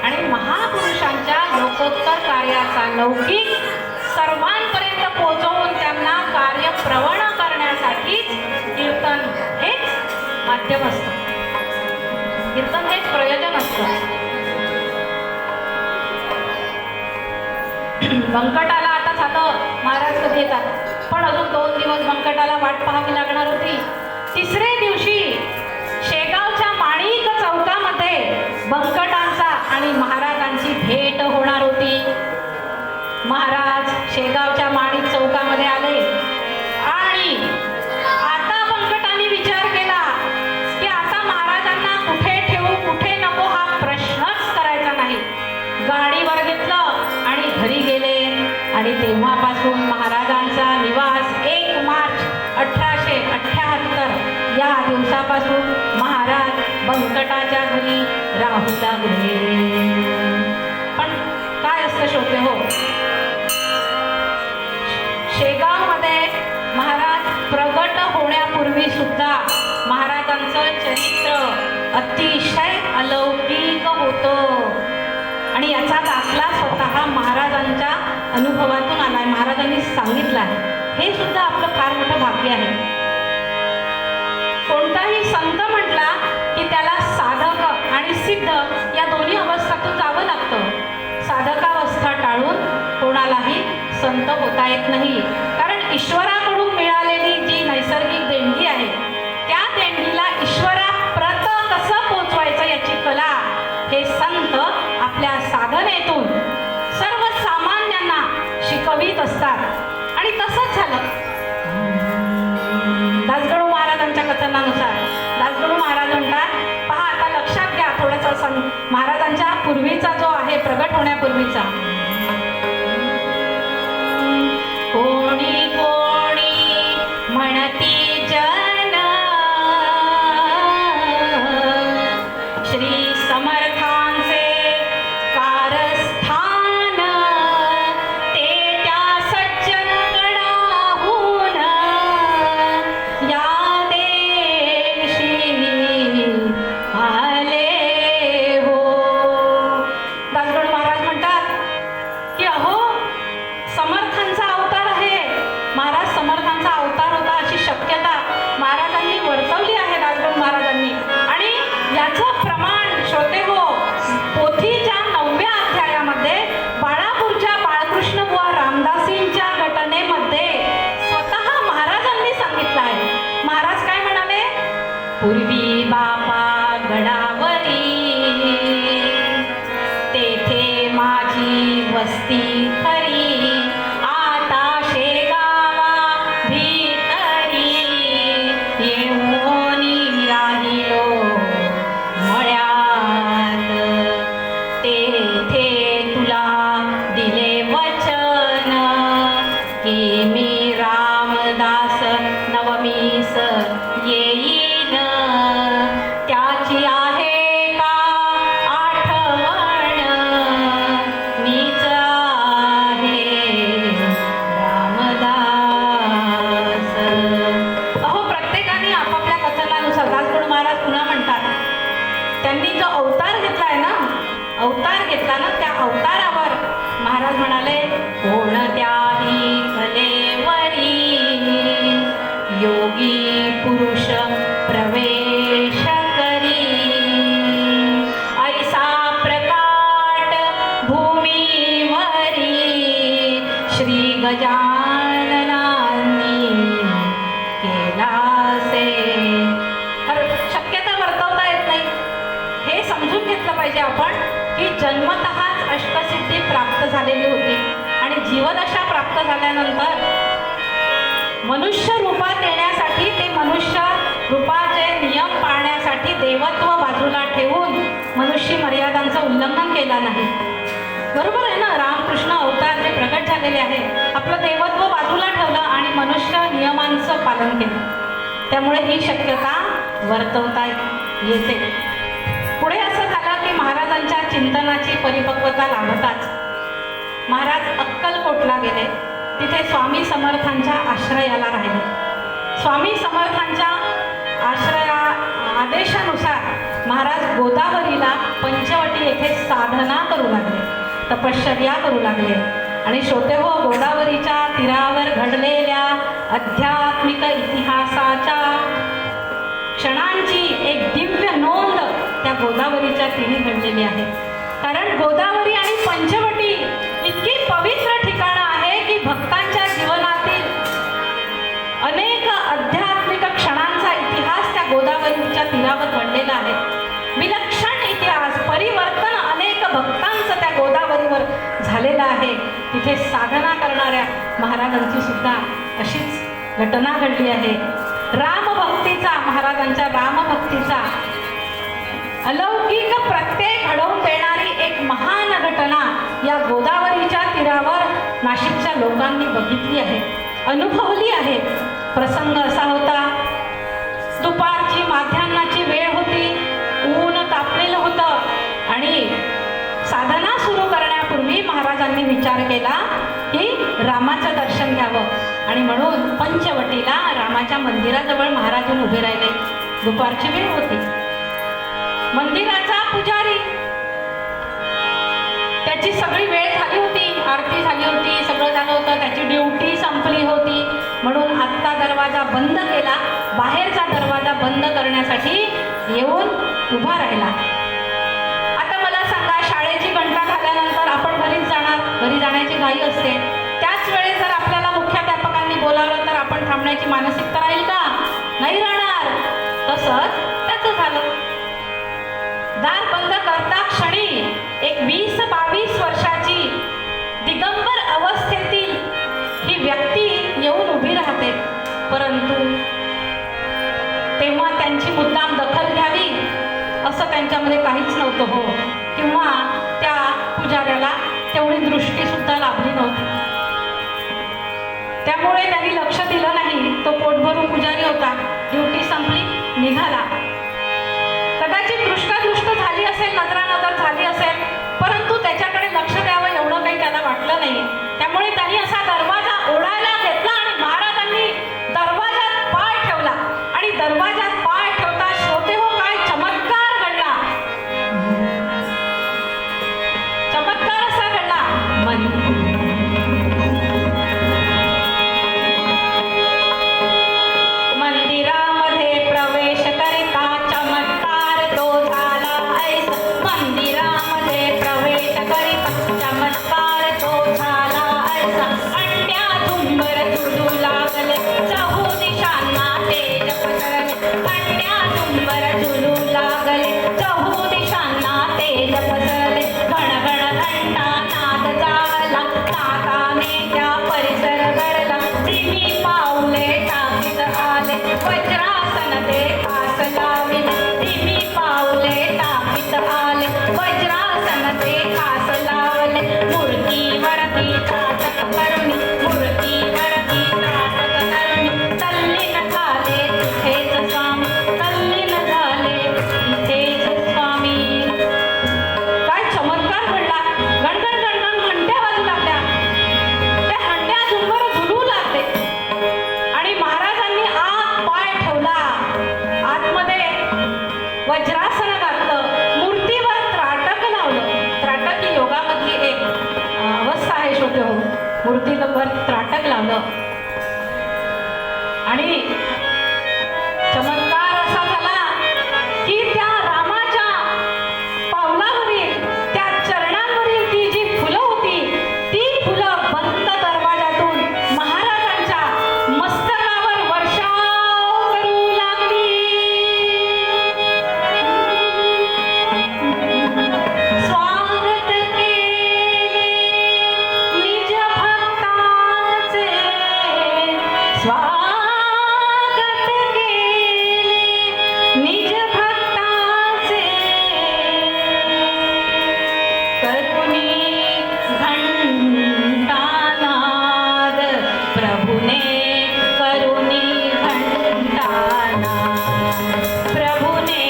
आणि महापुरुषांच्या लोकोत्तर कार्याचा लौकिक सर्वांपर्यंत पोहोचवून त्यांना कार्यप्रवण करण्यासाठीच कीर्तन हेच माध्यम असतं. कीर्तन हेच प्रयोजन असतं. बंकटाला आता झालं महाराज कधी येतात, पण अजून 2 दिवस बंकटाला वाट पाहावी लागणार होती. तिसरे दिवशी शेगावच्या माणिक चौकामध्ये बंकटांचा आणि महाराजांची भेट होणार होती. महाराज शेगावच्या माणिक चौकामध्ये आले आणि आता बंकटांनी विचार केला की आता महाराजांना कुठे ठेवू कुठे नको हा प्रश्नच करायचा नाही. गाडीवर घेतलं आणि घरी गेले. आणि तेव्हापासून महाराजांचा निवास 1 मार्च 1878 या दिवसापासून महाराज बंकटाच्या घरी राहू लागले. पण काय असतं श्रोते हो, शेगावमध्ये महाराज प्रगट होण्यापूर्वी सुद्धा महाराजांचं चरित्र अतिशय अलौकिक होतं. आणि याचा दाखला स्वतः महाराजांच्या अनुभवातून आलाय. महाराजांनी सांगितलं आहे. हे सुद्धा आपलं फार मोठं भाग्य आहे. कोणताही संत म्हटला की त्याला साधक आणि सिद्ध या दोन्ही अवस्थातून जावं लागतं. साधकावस्था टाळून कोणालाही संत होता येत नाही. कारण ईश्वराकडून मिळालेली जी नैसर्गिक देणगी आहे त्या देणगीला ईश्वराप्रत कसं पोचवायचं याची कला हे संत आपल्या साधनेतून सर्वसामान्यांना शिकवित असतात. आणि तसंच झालं. दासगणू महाराजांच्या कथनानुसार दासगणू महाराज म्हणतात, पहा आता लक्षात घ्या थोडंसं महाराजांच्या पूर्वीचा जो आहे प्रगट होण्यापूर्वीचा. कोणी कोणी म्हणती जन श्री समर्थांचे कारस्थान, ते त्या सज्जनगणाहून या देशी आले हो. दासगणू महाराज म्हणतात अवतार घेतला ना, त्या अवतारावर महाराज म्हणाले, कोणत्याही कलेवरी योगी पुरुष प्रवेश करी, ऐसा प्रकाट भूमीवरी श्री गजाननांनी केलासे. शक्यता वर्तवता येत नाही, हे समजून घेतलं पाहिजे आपण की जन्मतःच अष्टसिद्धी प्राप्त झालेली होती आणि जीवदशा प्राप्त झाल्यानंतर मनुष्य रूपात येण्यासाठी, ते मनुष्य रूपाचे नियम पाळण्यासाठी देवत्व बाजूला ठेवून मनुष्य मर्यादांचं उल्लंघन केलं नाही. बरोबर आहे ना, रामकृष्ण अवतार जे प्रकट झालेले आहे, आपलं देवत्व बाजूला ठेवलं आणि मनुष्य नियमांचं पालन केलं. त्यामुळे ही शक्यता वर्तवता येते. पुढे असं झालं की महाराजांच्या चिंतनाची परिपक्वता लाभताच महाराज अक्कलकोटला गेले. तिथे स्वामी समर्थांच्या आश्रयाला राहिले. स्वामी समर्थांच्या आदेशानुसार महाराज गोदावरीला पंचवटी येथे साधना करू लागले, तपश्चर्या करू लागले. आणि श्रोते हो, गोदावरीच्या तीरावर घडलेल्या आध्यात्मिक इतिहासाच्या क्षणांची एक दिव्य नोंद त्या गोदावरीच्या तीरी घडलेली आहे. कारण गोदावरी आणि पंचवटी इतकी पवित्र ठिकाणं आहे की भक्तांच्या जीवनातील अनेक आध्यात्मिक क्षणांचा इतिहास त्या गोदावरीच्या तीरावर घडलेला आहे. विलक्षण इतिहास, परिवर्तन अनेक भक्तांचं त्या गोदावरीवर झालेलं आहे. तिथे साधना करणाऱ्या महाराजांची सुद्धा अशीच घटना घडली आहे. रामभक्तीचा, महाराजांच्या रामभक्तीचा अलौकिक प्रत्यय घडवून देणारी एक महान घटना या गोदावरीच्या तीरावर नाशिकच्या लोकांनी बघितली आहे, अनुभवली आहे. प्रसंग असा होता, दुपारची माध्यान्हाची वेळ होती, ऊन तापलेलं होतं आणि साधना सुरू करण्यापूर्वी महाराजांनी विचार केला की रामाचं दर्शन घ्यावं. आणि म्हणून पंचवटीला रामाच्या मंदिराजवळ महाराज उभे राहिले. दुपारची वेळ होती. मंदिराचा पुजारी, त्याची सगळी वेळ झाली होती, आरती झाली होती, सगळं झालं होतं, त्याची ड्युटी संपली होती. म्हणून आत्ता दरवाजा बंद केला, बाहेरचा दरवाजा बंद करण्यासाठी येऊन उभा राहिला. आता मला सांगा, शाळेची घंटा झाल्यानंतर आपण घरीच जाणार, घरी जाण्याची घाई असते. त्याच वेळेस जर आपल्याला मुख्याध्यापकांनी बोलावलं तर आपण थांबण्याची मानसिकता राहील का? नाही राहणार. तसंच त्याचं झालं. दार बंद करता क्षणी एक 20-22 वर्षाची दिगंबर अवस्थेतील ही व्यक्ती येऊन उभी राहते. परंतु तेव्हा त्यांची मुद्दाम दखल घ्यावी असं त्यांच्यामध्ये काहीच नव्हतं हो, किंवा त्या पुजाऱ्याला तेवढी दृष्टी सुद्धा लाभली नव्हती. त्यामुळे त्यांनी लक्ष दिलं नाही. तो पोटभरून पुजारी होता, ड्युटी संपली, निघाला. कदाचित दृष्टादृष्ट झाली असेल, नजरानजर झाली असेल, परंतु त्याच्याकडे लक्ष द्यावं एवढं काही त्याला वाटलं नाही. त्यामुळे त्यांनी असा दरवाजा ओढायला घेतला आणि महाराजांनी दरवाजात पाय ठेवला. आणि दरवाजात पाय ठेवता श्रोते हो, काय चमत्कार घडला. चमत्कार असा घडला, मंदिरामध्ये प्रवेश करिता चमत्कार तो झाला ऐसा. मंदिरामध्ये प्रवेश करिता चमत्कार तो झाला ऐसा. अंड्या झुंबर झुलू लागले, चहू दिशांना तेज पसरले. अंड्या झुंबर झुलू लागले, चहू दिशांना तेज पसरले. घणघण घंटा नाद झाला, नादाने त्या परिसर घडला. प्रेमी पाऊले टाकीत आले, वज्रासन ते खास लाविले. प्रेमी पाऊले टाकीत आले, वज्रासन ते खास लावले. मूर्तीवरती चाचक करुणी, मूर्तीवरती चाचक मूर्तीवर त्राटक लावलं आणि चमत्कार असा झाला की त्या रामाच्या पावलावरील त्या चरणांवरील ती जी फुलं होती ती फुलं बंद दरवाजातून महाराजांच्या मस्तकावर वर्षाव करू लागली. स्वागत केले निज भक्ताचे, स्वागत केले निज भक्ताचे, करुणी घंटानाद प्रभुने करुणी घंटानाद, प्रभुने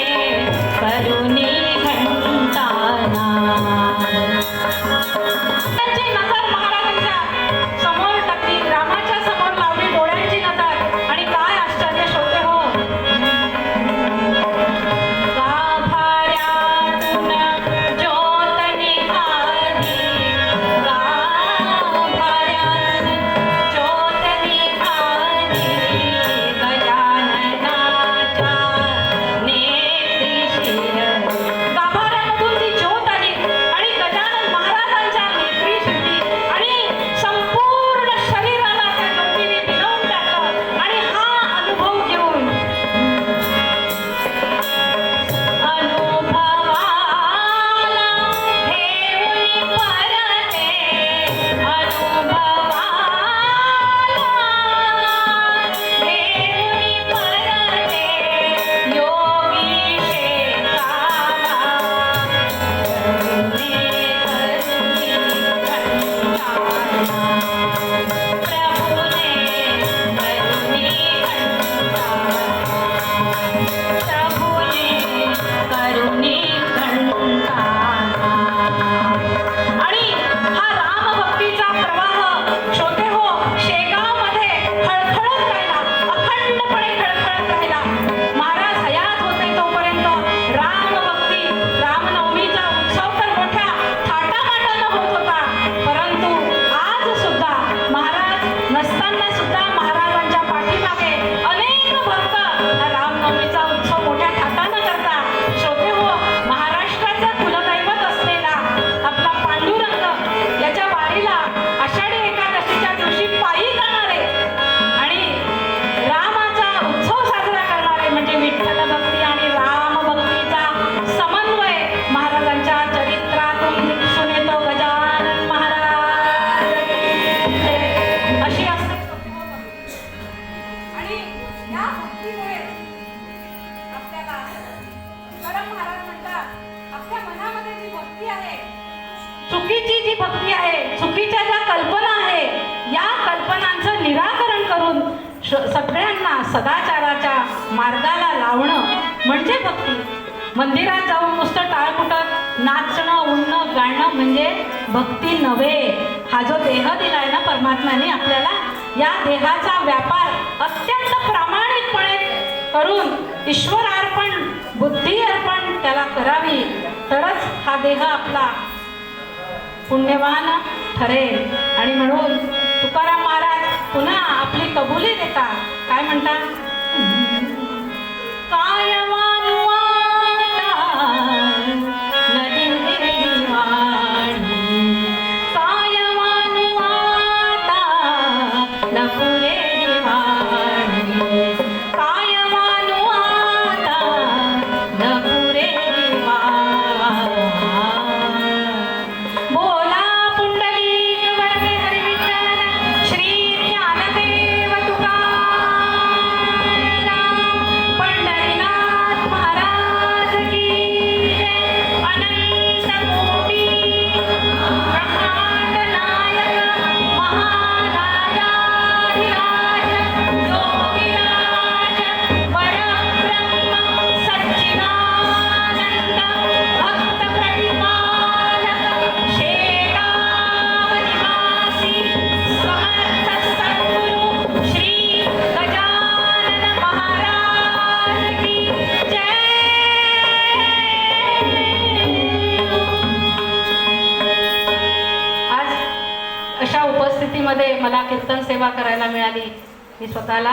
करुणी घंटानाद. त्यांची नजर महाराजांच्या समोर टाकली, रामाच्या समोर लावली डोळ्यांची नजर आणि काय आश्चर्य श्रोते हो, गाभाऱ्यातून ज्योत निघाली, गाभाऱ्यातून ज्योत निघाली, गजाननाच्या नेत्री शिर. गाभाऱ्यामधून ती ज्योत आली आणि गजानन महाराजांच्या नेत्री शिरली आणि संपूर्ण शरीराला त्या ज्योतीने भिनवून टाकलं. आणि हा अनुभव घेऊन अनुभवाला घेऊन परते, अनुभवाला घेऊन परते, योगी शेताला करुणे करुणी घंटानाद, प्रभुने करुणी घंटानाद, प्रभुने करुणी घंटानाद. आणि हा रामभक्तीचा प्रवाह श्रोते हो शेगावमध्ये खळखळत राहिला, अखंडपणे खळखळत राहिला. महाराज हयात होते तोपर्यंत रामभक्ती, रामनवमीचा उत्सव तर मोठ्या थाटामाटानं होत होता. परंतु आज सुद्धा महाराज नसताना सुद्धा महाराजांच्या पाठीमागे अनेक भक्त हा रामनवमीचा उत्सव मोठ्या थाटानं करतात. श्रोते हो महाराष्ट्राचं कुलदैवत असलेला आपला पांडुरंग याच्या वारीला आषाढी एकादशीच्या दिवशी पायी जाणारे आणि रामाचा उत्सव साजरा करणारे म्हणजे विठ्ठल भक्ती आणि राम भक्तीचा समन्वय महाराजांच्या चरित्रातून दिसून येतो. गजानन महाराज अशी असते आणि या भक्तीमुळे आपल्याला तुकाराम महाराज म्हणतात आपल्या मनामध्ये जी भक्ती आहे, चुकीची जी भक्ती आहे, चुकीच्या ज्या कल्पना आहे, या कल्पनांचं निराकरण करून सगळ्यांना सदाचाराच्या मार्गाला लावणं म्हणजे भक्ती. मंदिरात जाऊन नुसतं टाळकुटत नाचणं, उडणं, गाणं म्हणजे भक्ती नव्हे. हा जो देह दिलाय ना परमात्म्याने आपल्याला, या देहाचा व्यापार अत्यंत प्रामाणिकपणे करून ईश्वरार्पण, बुद्धी अर्पण त्याला करावी, तरच हा देह आपला पुण्यवान ठरेल. आणि म्हणून तुकाराम महाराज पुन्हा आपली कबुली देतात. काय म्हणतात? कायवानु आता नदींदिरी वाणी, कायवानु आता नपुरे वाणी, कायवानु आता नपुरे वाणी. बोला पुंडलिक वरदे हरी विठ्ठल श्री ज्ञानदेव तुकाराम. आयुष्यामध्ये मला कीर्तन सेवा करायला मिळाली, मी स्वतःला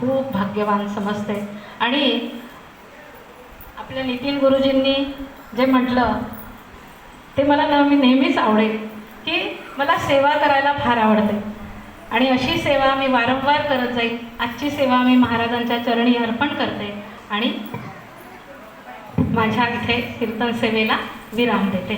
खूप भाग्यवान समजते. आणि आपल्या नितीन गुरुजींनी जे म्हटलं ते मला नेहमीच आवडेल, की मला सेवा करायला फार आवडते आणि अशी सेवा मी वारंवार करत जाईल. आजची सेवा मी महाराजांच्या चरणी अर्पण करते आणि माझ्या इथे कीर्तन सेवेला विराम देते.